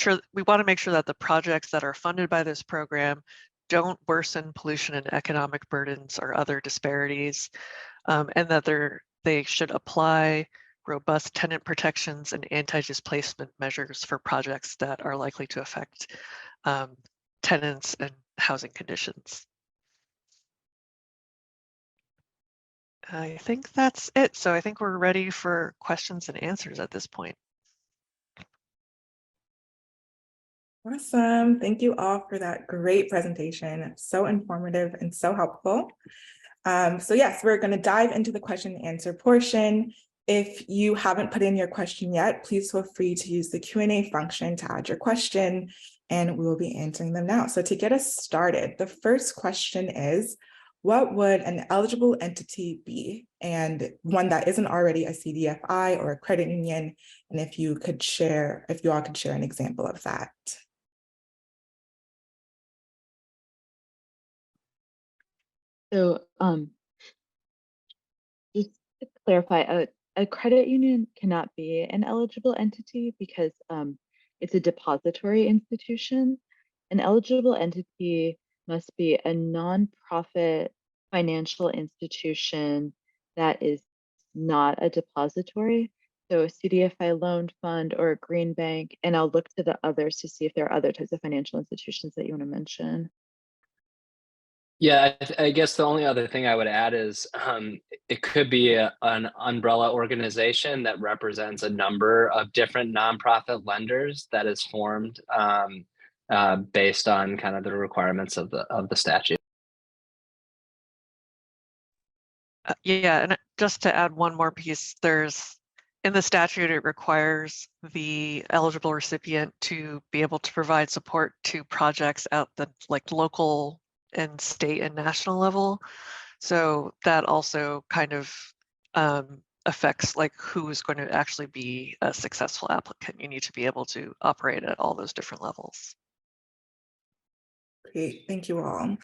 want to make sure that the projects that are funded by this program don't worsen pollution and economic burdens or other disparities, and that they should apply robust tenant protections and anti-displacement measures for projects that are likely to affect tenants and housing conditions. I think that's it. So I think we're ready for questions and answers at this point. Awesome. Thank you all for that great presentation. So informative and so helpful. So yes, we're going to dive into the question and answer portion. If you haven't put in your question yet, please feel free to use the Q&A function to add your question, and we will be answering them now. So to get us started, the first question is, what would an eligible entity be? And one that isn't already a CDFI or a credit union, and if you all could share an example of that. So just to clarify, a credit union cannot be an eligible entity because it's a depository institution. An eligible entity must be a nonprofit financial institution that is not a depository. So a CDFI loan fund or a green bank, and I'll look to the others to see if there are other types of financial institutions that you want to mention. Yeah, I guess the only other thing I would add is it could be an umbrella organization that represents a number of different nonprofit lenders that is formed based on kind of the requirements of the statute. Yeah, and just to add one more piece, in the statute, it requires the eligible recipient to be able to provide support to projects at the local and state and national level. So that also kind of affects who is going to actually be a successful applicant. You need to be able to operate at all those different levels. Great, thank you all.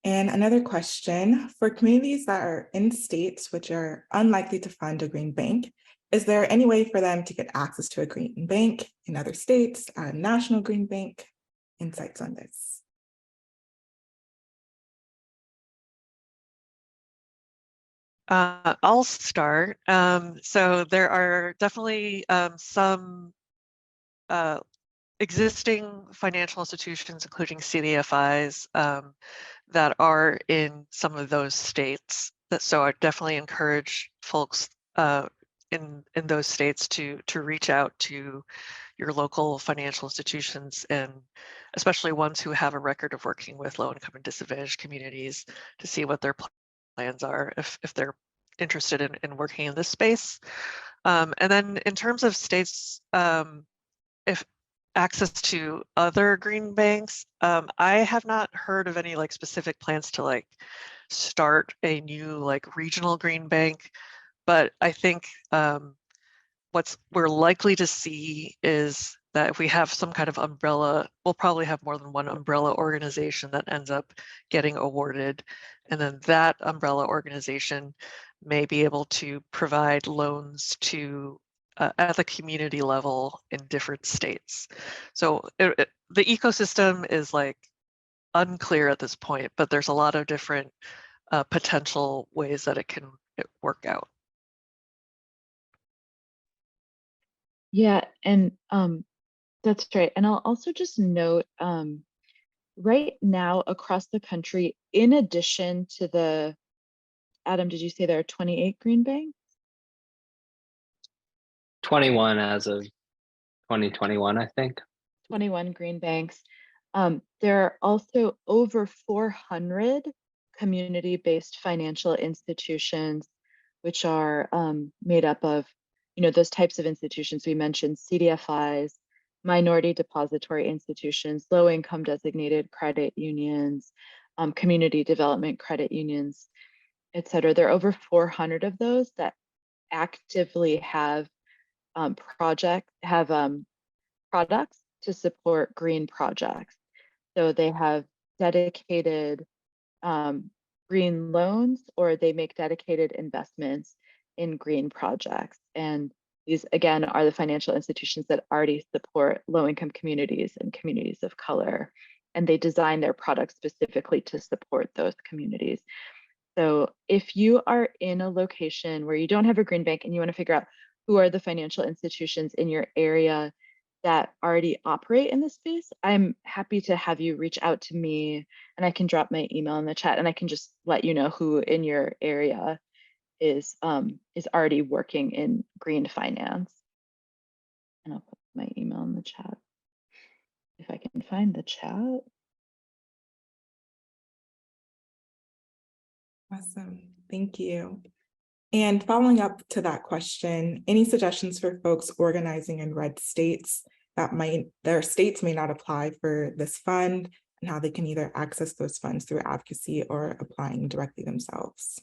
And another question, for communities that are in states which are unlikely to fund a green bank, is there any way for them to get access to a green bank in other states, a national green bank? Insights on this? I'll start. So there are definitely some existing financial institutions, including CDFIs, that are in some of those states. So I definitely encourage folks in those states to reach out to your local financial institutions, and especially ones who have a record of working with low-income and disadvantaged communities, to see what their plans are if they're interested in working in this space. And then in terms of states, if access to other green banks, I have not heard of any specific plans to start a new regional green bank, but I think what we're likely to see is that if we have some kind of umbrella, we'll probably have more than one umbrella organization that ends up getting awarded. And then that umbrella organization may be able to provide loans to at the community level in different states. So the ecosystem is unclear at this point, but there's a lot of different potential ways that it can work out. Yeah, and that's right. And I'll also just note, right now across the country, in addition to the, Adam, did you say there are 28 green banks? 21 as of 2021, I think. 21 green banks. There are also over 400 community-based financial institutions, which are made up of, those types of institutions we mentioned: CDFIs, minority depository institutions, low-income designated credit unions, community development credit unions, et cetera. There are over 400 of those that actively have products to support green projects. So they have dedicated green loans, or they make dedicated investments in green projects. And these, again, are the financial institutions that already support low-income communities and communities of color. And they design their products specifically to support those communities. So if you are in a location where you don't have a green bank and you want to figure out who are the financial institutions in your area that already operate in this space, I'm happy to have you reach out to me, and I can drop my email in the chat, and I can just let you know who in your area is already working in green finance. And I'll put my email in the chat. if I can find the chat. Awesome. Thank you. And following up to that question, any suggestions for folks organizing in red states that their states may not apply for this fund, and how they can either access those funds through advocacy or applying directly themselves?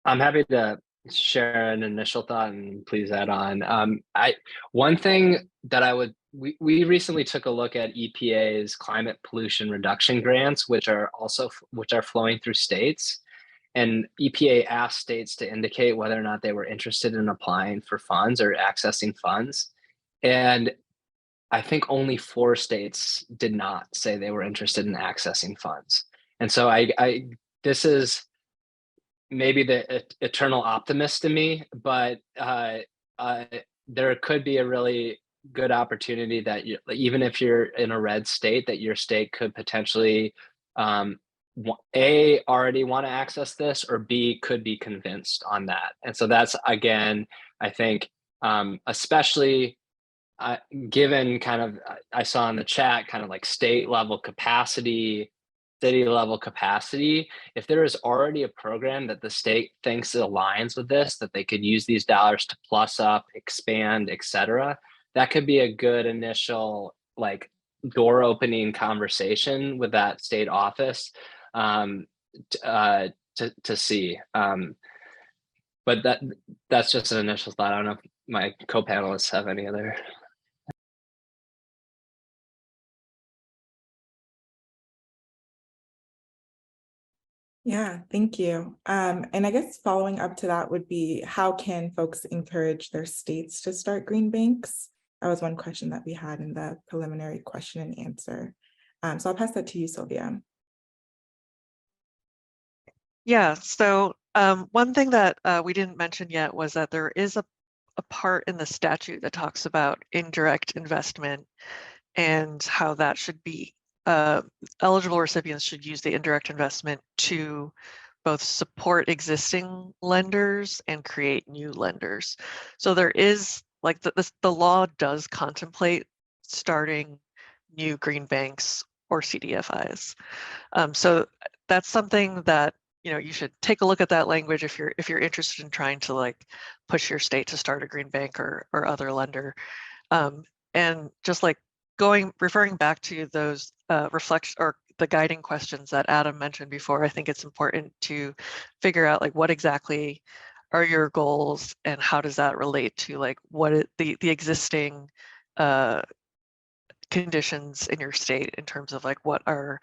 I'm happy to share an initial thought, and please add on. One thing that we recently took a look at EPA's climate pollution reduction grants, which are flowing through states. And EPA asked states to indicate whether or not they were interested in applying for funds or accessing funds. And I think only 4 states did not say they were interested in accessing funds. And so this is maybe the eternal optimist in me, but there could be a really good opportunity that even if you're in a red state, that your state could potentially A, already want to access this, or B, could be convinced on that. And so that's, again, I think, especially given kind of, I saw in the chat, kind of like state level capacity, city level capacity, if there is already a program that the state thinks aligns with this, that they could use these dollars to plus up, expand, et cetera, that could be a good initial like door opening conversation with that state office to see. But that's just an initial thought. I don't know if my co-panelists have any other. Yeah, thank you. And I guess following up to that would be, how can folks encourage their states to start green banks? That was one question that we had in the preliminary question and answer. So I'll pass that to you, Sylvia. Yeah, so one thing that we didn't mention yet was that there is a part in the statute that talks about indirect investment and how that should be eligible recipients should use the indirect investment to both support existing lenders and create new lenders. So there is like the law does contemplate starting new green banks or CDFIs. So that's something that you should take a look at that language if you're interested in trying to like push your state to start a green bank or other lender. And just like referring back to those reflection or the guiding questions that Adam mentioned before, I think it's important to figure out like what exactly are your goals and how does that relate to like what the existing conditions in your state in terms of like what are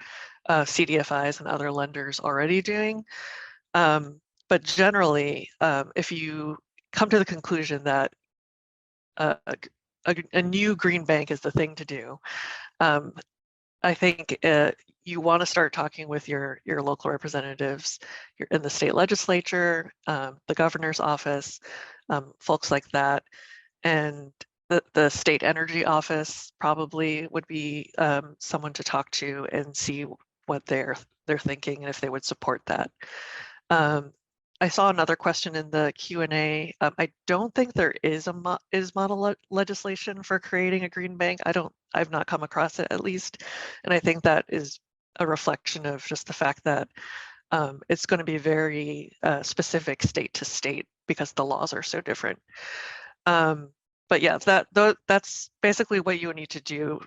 CDFIs and other lenders already doing. But generally, if you come to the conclusion that a new green bank is the thing to do, I think you want to start talking with your local representatives in the state legislature, the governor's office, folks like that, and the state energy office probably would be someone to talk to and see what they're thinking and if they would support that. I saw another question in the Q&A. I don't think there is model legislation for creating a green bank. I've not come across it at least. And I think that is a reflection of just the fact that it's going to be very specific state to state because the laws are so different. But yeah, that's basically what you would need to do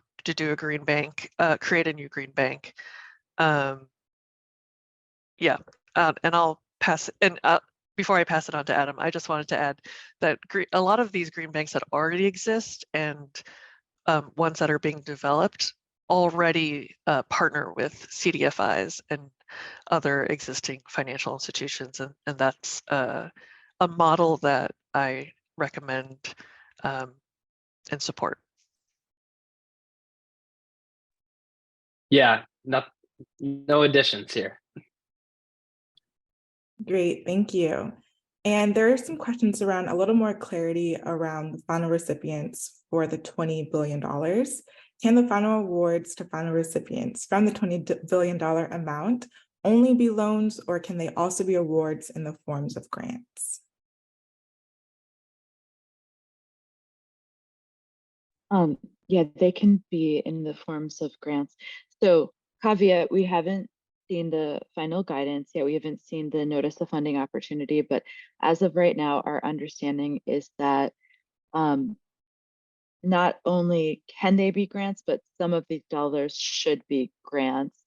a green bank, create a new green bank. Yeah, and I'll pass it. And before I pass it on to Adam, I just wanted to add that a lot of these green banks that already exist and ones that are being developed already partner with CDFIs and other existing financial institutions, and that's a model that I recommend and support. Yeah, no additions here. Great, thank you. And there are some questions around a little more clarity around the final recipients for the $20 billion. Can the final awards to final recipients from the $20 billion amount only be loans, or can they also be awards in the forms of grants? Yeah, they can be in the forms of grants. So caveat, we haven't seen the final guidance yet. We haven't seen the notice of funding opportunity, but as of right now, our understanding is that not only can they be grants, but some of these dollars should be grants,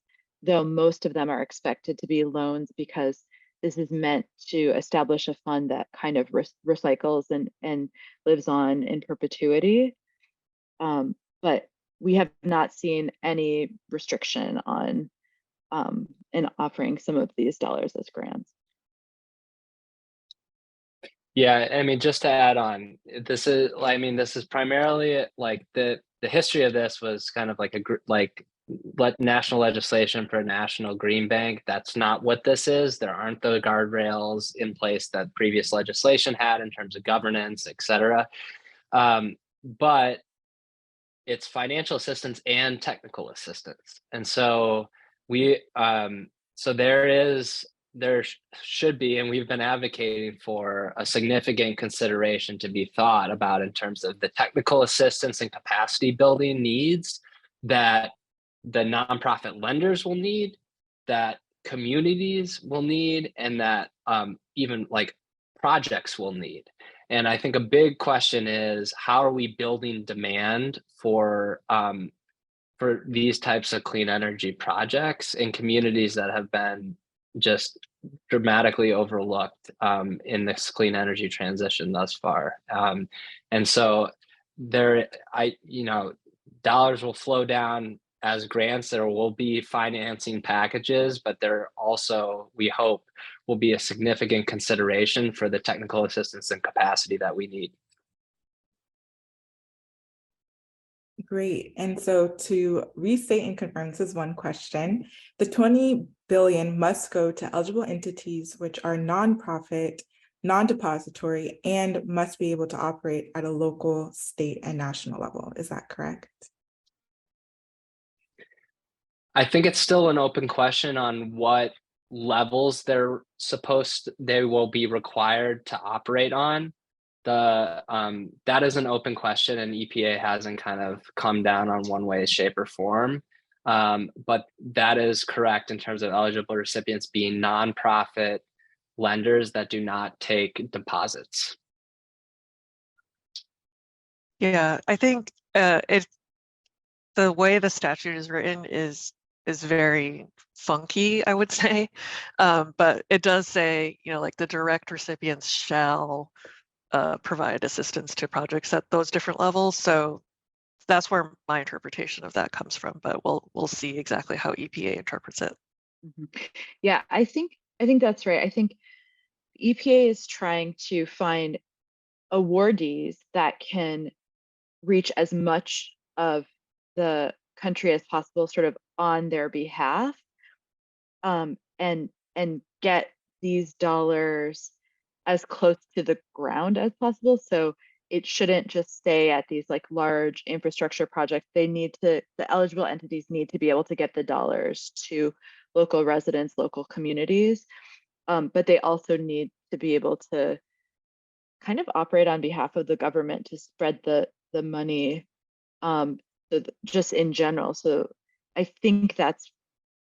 though most of them are expected to be loans because this is meant to establish a fund that kind of recycles and lives on in perpetuity. But we have not seen any restriction on in offering some of these dollars as grants. Yeah, I mean, just to add on, this is primarily like the history of this was kind of like national legislation for a national green bank. That's not what this is. There aren't the guardrails in place that previous legislation had in terms of governance, et cetera. But it's financial assistance and technical assistance. And so there should be, and we've been advocating for, a significant consideration to be thought about in terms of the technical assistance and capacity building needs that the nonprofit lenders will need, that communities will need, and that even like projects will need. And I think a big question is, how are we building demand for these types of clean energy projects in communities that have been just dramatically overlooked in this clean energy transition thus far. And so dollars will flow down as grants. There will be financing packages, but there also, we hope, will be a significant consideration for the technical assistance and capacity that we need. Great. And so to restate and confirm, this is one question. The 20 billion must go to eligible entities which are nonprofit, non-depository, and must be able to operate at a local, state, and national level. Is that correct? I think it's still an open question on what levels they will be required to operate on. That is an open question, and EPA hasn't kind of come down on one way, shape, or form. But that is correct in terms of eligible recipients being nonprofit lenders that do not take deposits. Yeah, I think the way the statute is written is very funky, I would say. But it does say, like the direct recipients shall provide assistance to projects at those different levels. So that's where my interpretation of that comes from, but we'll see exactly how EPA interprets it. Mm-hmm. Yeah, I think that's right. I think EPA is trying to find awardees that can reach as much of the country as possible, sort of on their behalf, and get these dollars as close to the ground as possible. So it shouldn't just stay at these like large infrastructure projects. The eligible entities need to be able to get the dollars to local residents, local communities, but they also need to be able to kind of operate on behalf of the government to spread the money just in general. So I think that's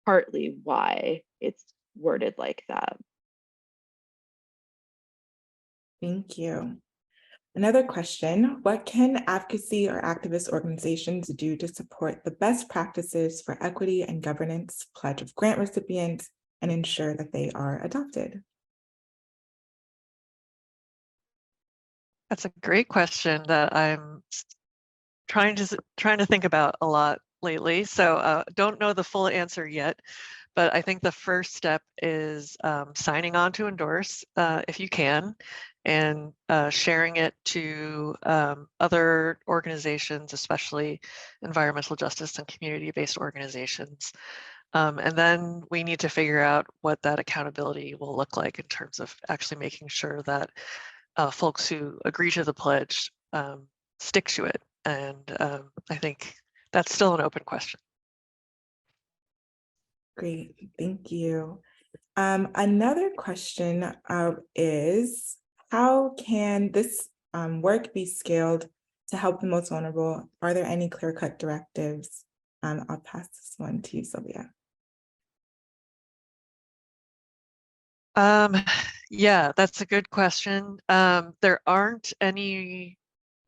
partly why it's worded like that. Thank you. Another question, what can advocacy or activist organizations do to support the best practices for equity and governance pledge of grant recipients and ensure that they are adopted? That's a great question that I'm trying to think about a lot lately. So don't know the full answer yet, but I think the first step is signing on to endorse if you can, and sharing it to other organizations, especially environmental justice and community-based organizations. And then we need to figure out what that accountability will look like in terms of actually making sure that folks who agree to the pledge stick to it. And I think that's still an open question. Great, thank you. Another question is, how can this work be scaled to help the most vulnerable? Are there any clear-cut directives? I'll pass this one to you, Sylvia. Yeah, that's a good question. There aren't any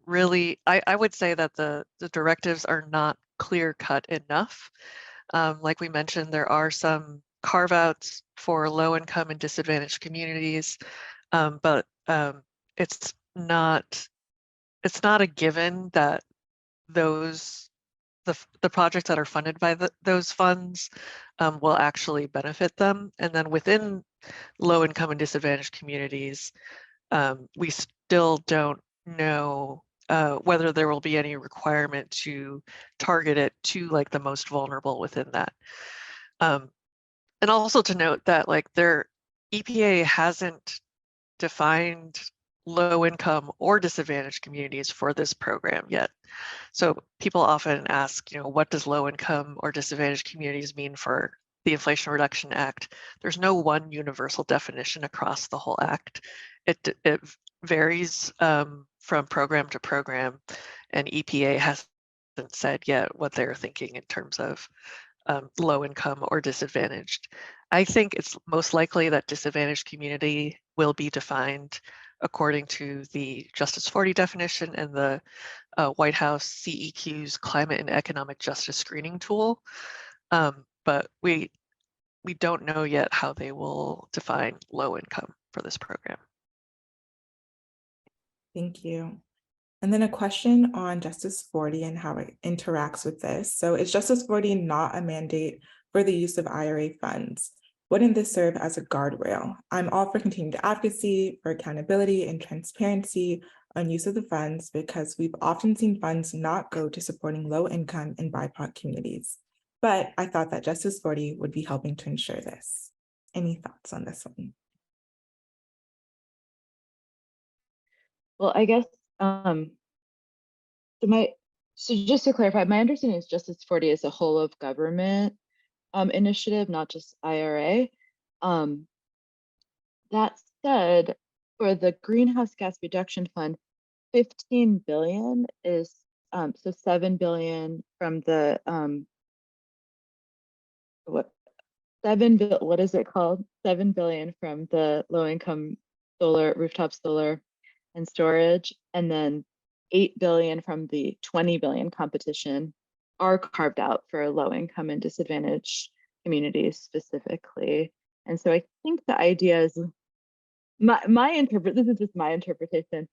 really, I would say that the directives are not clear-cut enough. Like we mentioned, there are some carve-outs for low-income and disadvantaged communities, but it's not a given that the projects that are funded by those funds will actually benefit them. And then within low-income and disadvantaged communities, we still don't know whether there will be any requirement to target it to like the most vulnerable within that. And also to note that like their EPA hasn't defined low income or disadvantaged communities for this program yet. So people often ask, what does low income or disadvantaged communities mean for the Inflation Reduction Act? There's no one universal definition across the whole act. It varies from program to program, and EPA hasn't said yet what they're thinking in terms of low income or disadvantaged. I think it's most likely that disadvantaged community will be defined according to the Justice 40 definition and the White House CEQ's Climate and Economic Justice Screening Tool. But we don't know yet how they will define low income for this program. Thank you. And then a question on Justice 40 and how it interacts with this. So is Justice 40 not a mandate for the use of IRA funds? Wouldn't this serve as a guardrail? I'm all for continued advocacy for accountability and transparency on use of the funds because we've often seen funds not go to supporting low income and BIPOC communities. But I thought that Justice 40 would be helping to ensure this. Any thoughts on this one? Well, I guess so just to clarify, my understanding is Justice 40 is a whole of government initiative, not just IRA. That said, for the Greenhouse Gas Reduction Fund, 15 billion is so 7 billion from the what is it called? 7 billion from the low income solar, rooftop solar and storage, and then 8 billion from the 20 billion competition are carved out for low income and disadvantaged communities specifically. And so I think the idea is this is just my interpretation.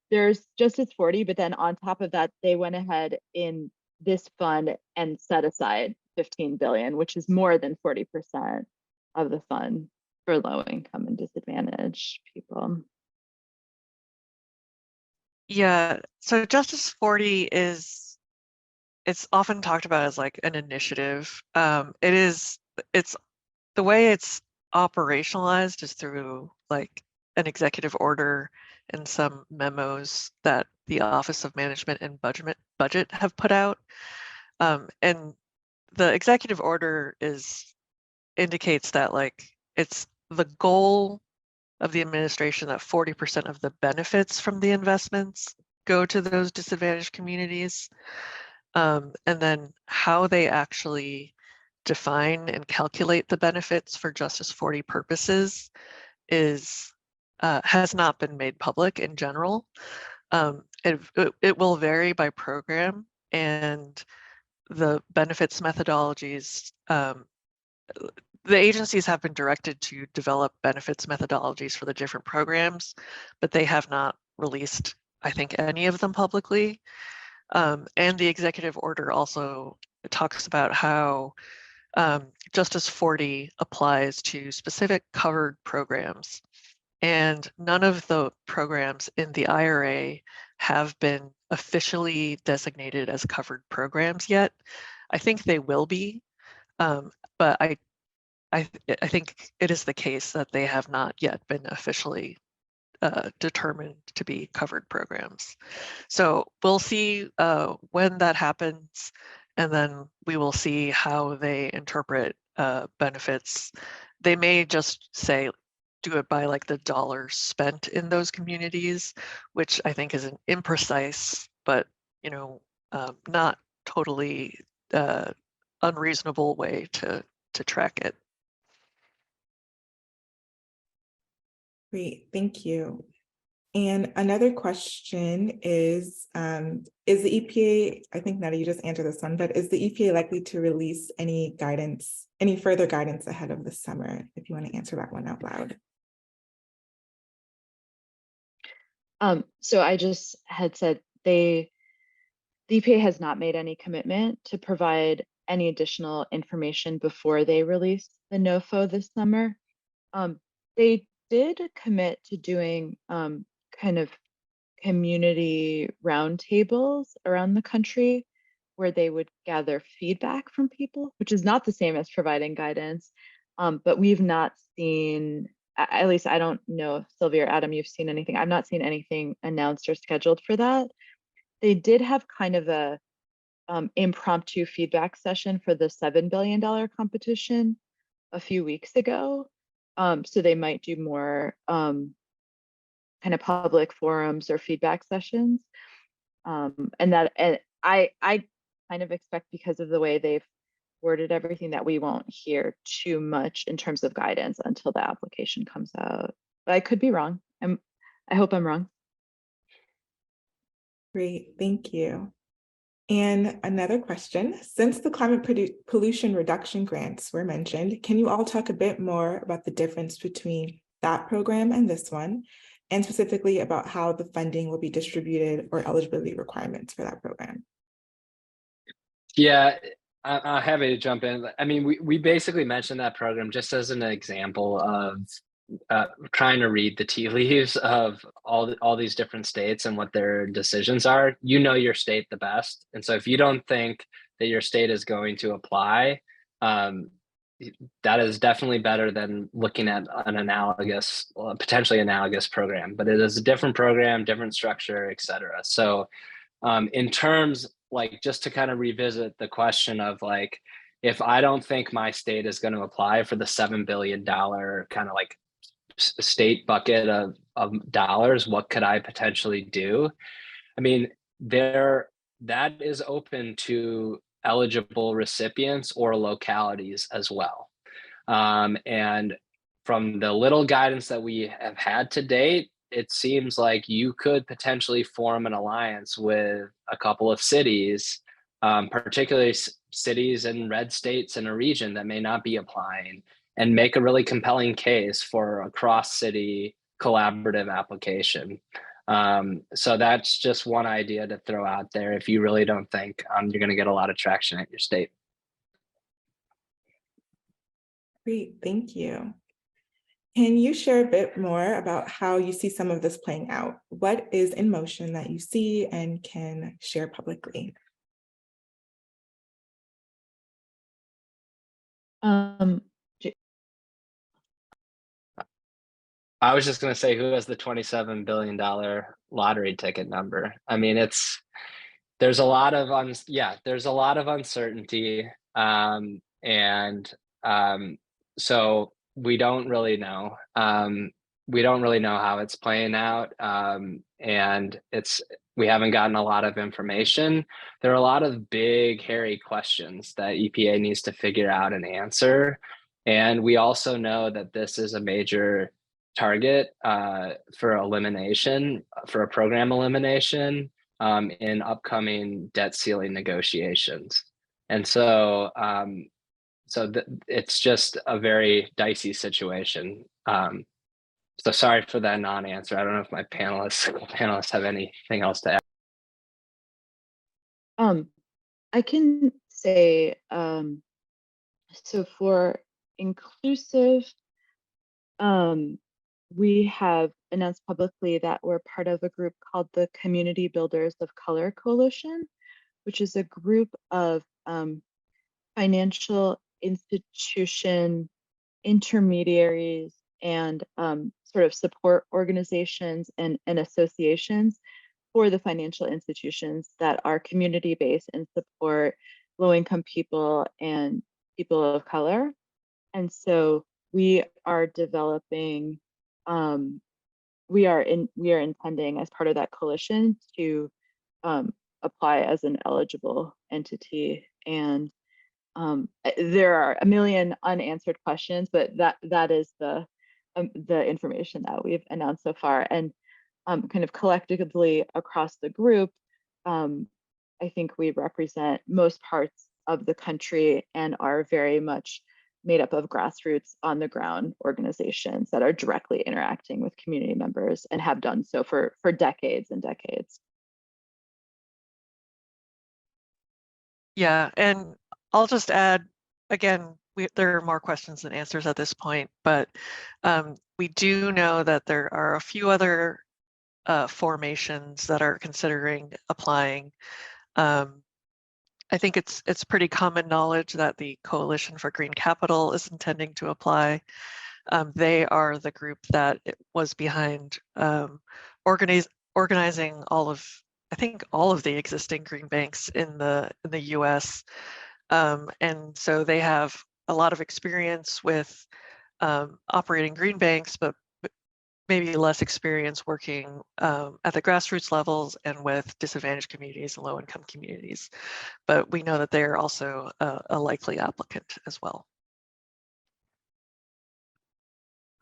There's Justice 40, but then on top of that, they went ahead in this fund and set aside 15 billion, which is more than 40% of the fund for low income and disadvantaged people. Yeah, so Justice 40 it's often talked about as like an initiative. It's the way it's operationalized is through like an executive order and some memos that the Office of Management and Budget have put out. And the executive order indicates that like it's the goal of the administration that 40% of the benefits from the investments go to those disadvantaged communities. And then how they actually define and calculate the benefits for Justice 40 purposes has not been made public in general. It will vary by program, and the benefits methodologies, the agencies have been directed to develop benefits methodologies for the different programs, but they have not released, I think, any of them publicly. And the executive order also talks about how Justice 40 applies to specific covered programs. And none of the programs in the IRA have been officially designated as covered programs yet. I think they will be, but I think it is the case that they have not yet been officially determined to be covered programs. So we'll see when that happens, and then we will see how they interpret benefits. They may just say, do it by like the dollars spent in those communities, which I think is an imprecise but not totally unreasonable way to track it. Great, thank you. And another question is the EPA, I think Netta, you just answered this one, but is the EPA likely to release any guidance, any further guidance ahead of the summer? If you want to answer that one out loud. So I just had said the EPA has not made any commitment to provide any additional information before they release the NOFO this summer. They did commit to doing kind of community roundtables around the country where they would gather feedback from people, which is not the same as providing guidance. But we've not seen, at least I don't know if Sylvia or Adam, you've seen anything. I've not seen anything announced or scheduled for that. They did have kind of a impromptu feedback session for the $7 billion competition a few weeks ago. So they might do more kind of public forums or feedback sessions. And I kind of expect, because of the way they've worded everything, that we won't hear too much in terms of guidance until the application comes out. But I could be wrong. I hope I'm wrong. Great, thank you. And another question, since the climate pollution reduction grants were mentioned, can you all talk a bit more about the difference between that program and this one, and specifically about how the funding will be distributed or eligibility requirements for that program? Yeah, I'm happy to jump in. I mean, we basically mentioned that program just as an example of trying to read the tea leaves of all these different states and what their decisions are. You know your state the best, and so if you don't think that your state is going to apply, that is definitely better than looking at an analogous, potentially analogous program. But it is a different program, different structure, et cetera. So in terms, like, just to kind of revisit the question of, like, if I don't think my state is going to apply for the $7 billion kind of like state bucket of dollars, what could I potentially do? I mean, that is open to eligible recipients or localities as well. And from the little guidance that we have had to date, it seems like you could potentially form an alliance with a couple of cities, particularly cities in red states in a region that may not be applying, and make a really compelling case for a cross-city collaborative application. So that's just one idea to throw out there if you really don't think you're going to get a lot of traction at your state. Great, thank you. Can you share a bit more about how you see some of this playing out? What is in motion that you see and can share publicly? I was just going to say, who has the $27 billion lottery ticket number? I mean, there's a lot of uncertainty. So we don't really know. We don't really know how it's playing out. And we haven't gotten a lot of information. There are a lot of big, hairy questions that EPA needs to figure out and answer. And we also know that this is a major target for elimination, for a program elimination in upcoming debt ceiling negotiations. And so it's just a very dicey situation. So sorry for that non-answer. I don't know if my panelists have anything else to add. I can say, so for inclusive, we have announced publicly that we're part of a group called the Community Builders of Color Coalition, which is a group of financial institution intermediaries and sort of support organizations and associations for the financial institutions that are community-based and support low-income people and people of color. And so we are developing, we are intending, as part of that coalition, to apply as an eligible entity. And there are a million unanswered questions, but that is the information that we've announced so far. And kind of collectively across the group, I think we represent most parts of the country and are very much made up of grassroots on the ground organizations that are directly interacting with community members and have done so for decades and decades. Yeah, and I'll just add, again, there are more questions than answers at this point, but we do know that there are a few other formations that are considering applying. I think it's pretty common knowledge that the Coalition for Green Capital is intending to apply. They are the group that was behind organizing I think all of the existing green banks in the US. And so they have a lot of experience with operating green banks, but maybe less experience working at the grassroots levels and with disadvantaged communities and low-income communities. But we know that they're also a likely applicant as well.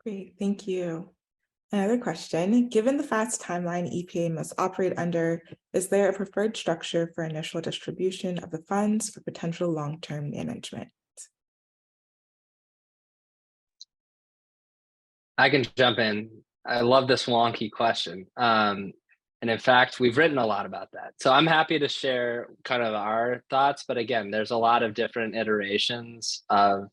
Great, thank you. Another question, given the fast timeline EPA must operate under, is there a preferred structure for initial distribution of the funds for potential long-term management? I can jump in. I love this wonky question. And in fact, we've written a lot about that. So I'm happy to share kind of our thoughts, but again, there's a lot of different iterations of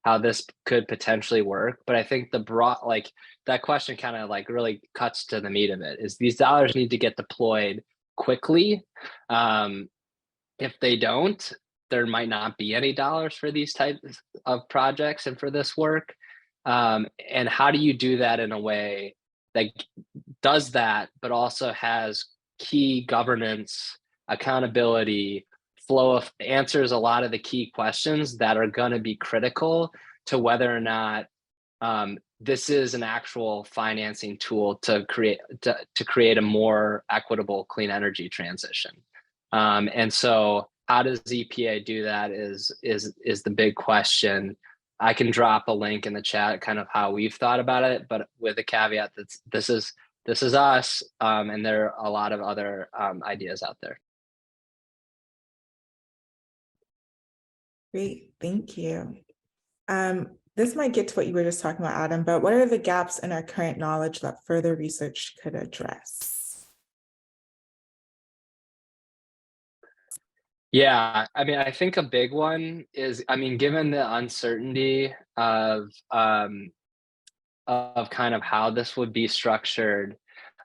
how this could potentially work. But I think the broad, like that question kind of like really cuts to the meat of it, is these dollars need to get deployed quickly. If they don't, there might not be any dollars for these types of projects and for this work. And how do you do that in a way that does that, but also has key governance, accountability, flow of answers a lot of the key questions that are going to be critical to whether or not this is an actual financing tool to create a more equitable clean energy transition. And so how does EPA do that is the big question. I can drop a link in the chat, kind of how we've thought about it, but with a caveat that this is us, and there are a lot of other ideas out there. Great, thank you. This might get to what you were just talking about, Adam, but what are the gaps in our current knowledge that further research could address? Yeah, I mean, I think a big one is, I mean, given the uncertainty of kind of how this would be structured,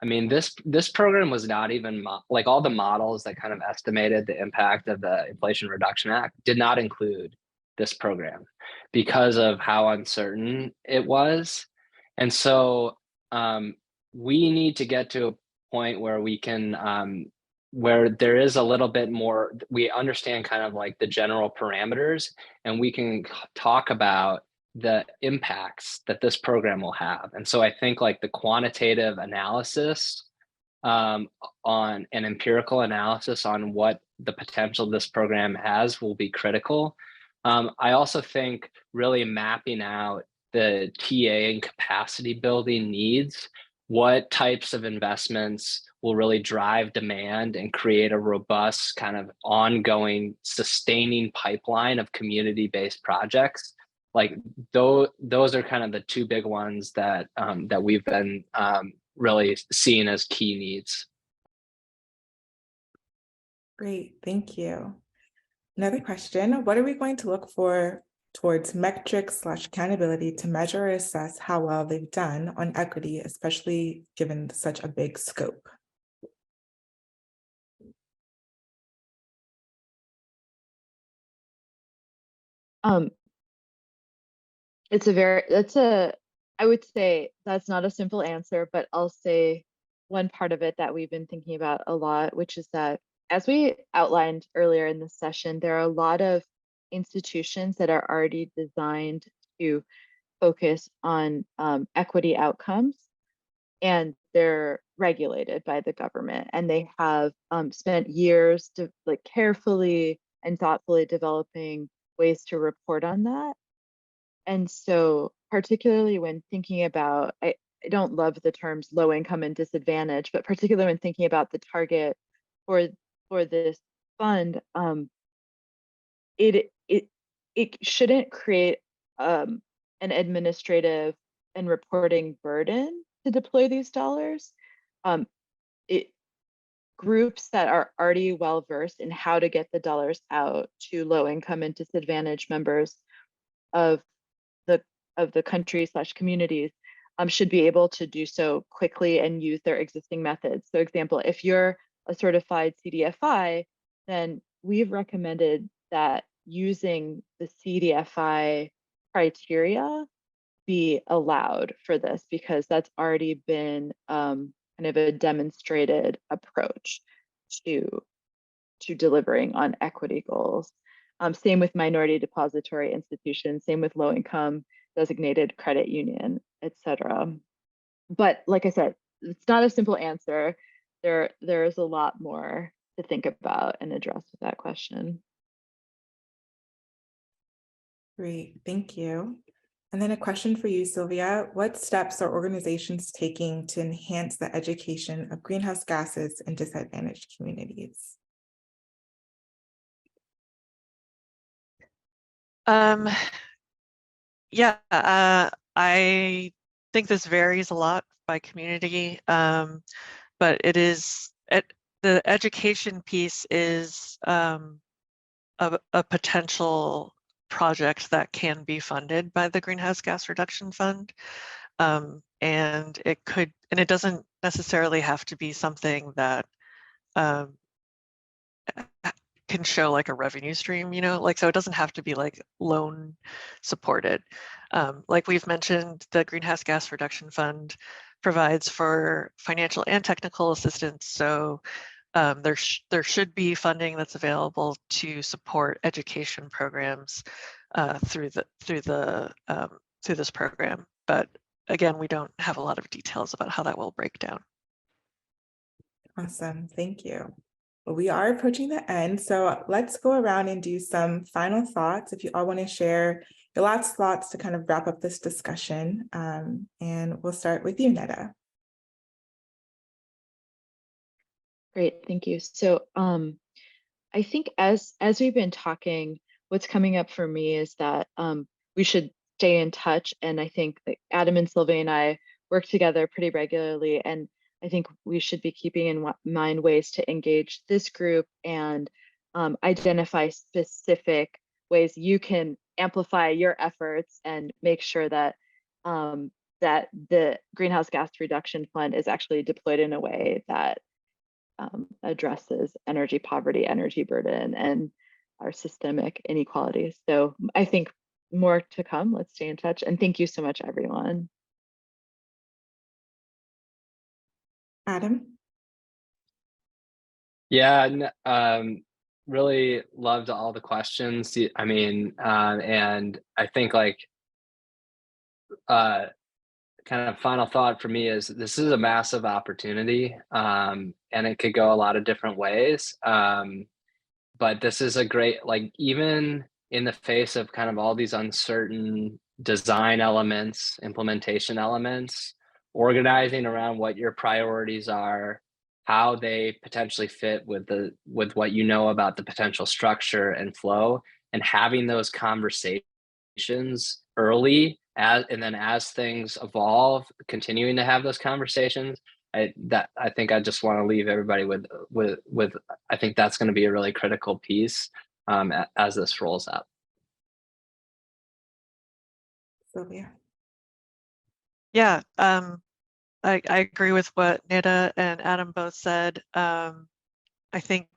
I mean, this program was not even like all the models that kind of estimated the impact of the Inflation Reduction Act did not include this program because of how uncertain it was. And so we need to get to a point where we can where there is a little bit more, we understand kind of like the general parameters, and we can talk about the impacts that this program will have. And so I think like the quantitative analysis on an empirical analysis on what the potential this program has will be critical. I also think really mapping out the TA and capacity building needs, what types of investments will really drive demand and create a robust kind of ongoing sustaining pipeline of community-based projects. Like those are kind of the two big ones that that we've been really seeing as key needs. Great, thank you. Another question, what are we going to look for towards metrics / accountability to measure or assess how well they've done on equity, especially given such a big scope? I would say that's not a simple answer, but I'll say one part of it that we've been thinking about a lot, which is that as we outlined earlier in the session, there are a lot of institutions that are already designed to focus on equity outcomes. And they're regulated by the government, and they have spent years to carefully and thoughtfully developing ways to report on that. And so particularly when thinking about, I don't love the terms low income and disadvantaged, but particularly when thinking about the target for this fund, it shouldn't create an administrative and reporting burden to deploy these dollars. Groups that are already well versed in how to get the dollars out to low income and disadvantaged members of the country / communities should be able to do so quickly and use their existing methods. So example, if you're a certified CDFI, then we've recommended that using the CDFI criteria be allowed for this, because that's already been kind of a demonstrated approach to delivering on equity goals. Same with minority depository institutions, same with low income designated credit union, etc. But like I said, it's not a simple answer. There is a lot more to think about and address with that question. Great, thank you. And then a question for you, Sylvia. What steps are organizations taking to enhance the education of greenhouse gases in disadvantaged communities? Yeah, I think this varies a lot by community, but the education piece is a potential project that can be funded by the Greenhouse Gas Reduction Fund. And it doesn't necessarily have to be something that can show like a revenue stream, so it doesn't have to be like loan supported. Like we've mentioned, the Greenhouse Gas Reduction Fund provides for financial and technical assistance. So there should be funding that's available to support education programs through this program. But again, we don't have a lot of details about how that will break down. Awesome, thank you. Well, we are approaching the end, so let's go around and do some final thoughts. If you all want to share your last thoughts to kind of wrap up this discussion, and we'll start with you, Neda. Great, thank you. So I think as we've been talking, what's coming up for me is that we should stay in touch. And I think that Adam and Sylvia and I work together pretty regularly. And I think we should be keeping in mind ways to engage this group and identify specific ways you can amplify your efforts and make sure that that the Greenhouse Gas Reduction Fund is actually deployed in a way that addresses energy poverty, energy burden, and our systemic inequalities. So I think more to come. Let's stay in touch. And thank you so much, everyone. Adam? Yeah, really loved all the questions. I mean, and I think like kind of final thought for me is this is a massive opportunity, and it could go a lot of different ways. But this is a great, like, even in the face of kind of all these uncertain design elements, implementation elements, organizing around what your priorities are, how they potentially fit with what you know about the potential structure and flow, and having those conversations early, and then as things evolve, continuing to have those conversations. I think I just want to leave everybody with I think that's going to be a really critical piece as this rolls out. Sylvia? Yeah, I agree with what Neda and Adam both said. I think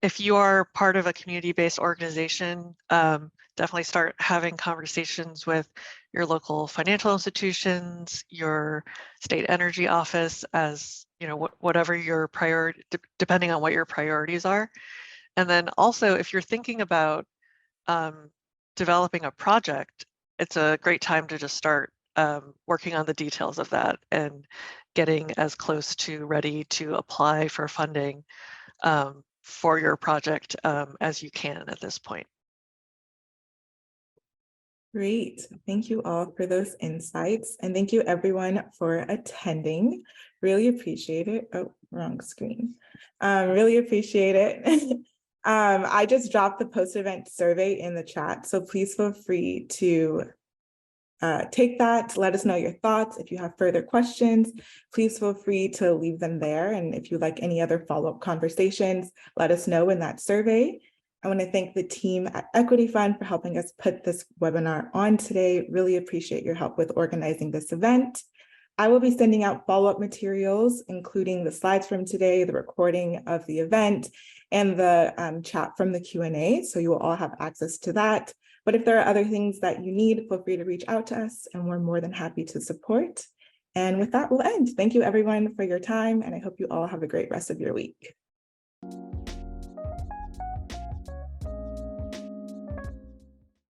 if you are part of a community-based organization, definitely start having conversations with your local financial institutions, your state energy office, as whatever your priority, depending on what your priorities are. And then also, if you're thinking about developing a project, it's a great time to just start working on the details of that and getting as close to ready to apply for funding for your project as you can at this point. Great. Thank you all for those insights. And thank you everyone for attending. Really appreciate it. Oh, wrong screen. Really appreciate it. I just dropped the post-event survey in the chat, so please feel free to take that, let us know your thoughts. If you have further questions, please feel free to leave them there. And if you'd like any other follow-up conversations, let us know in that survey. I want to thank the team at Equity Fund for helping us put this webinar on today. Really appreciate your help with organizing this event. I will be sending out follow-up materials, including the slides from today, the recording of the event, and the chat from the Q&A. So you will all have access to that. But if there are other things that you need, feel free to reach out to us, and we're more than happy to support. And with that, we'll end. Thank you everyone for your time, and I hope you all have a great rest of your week.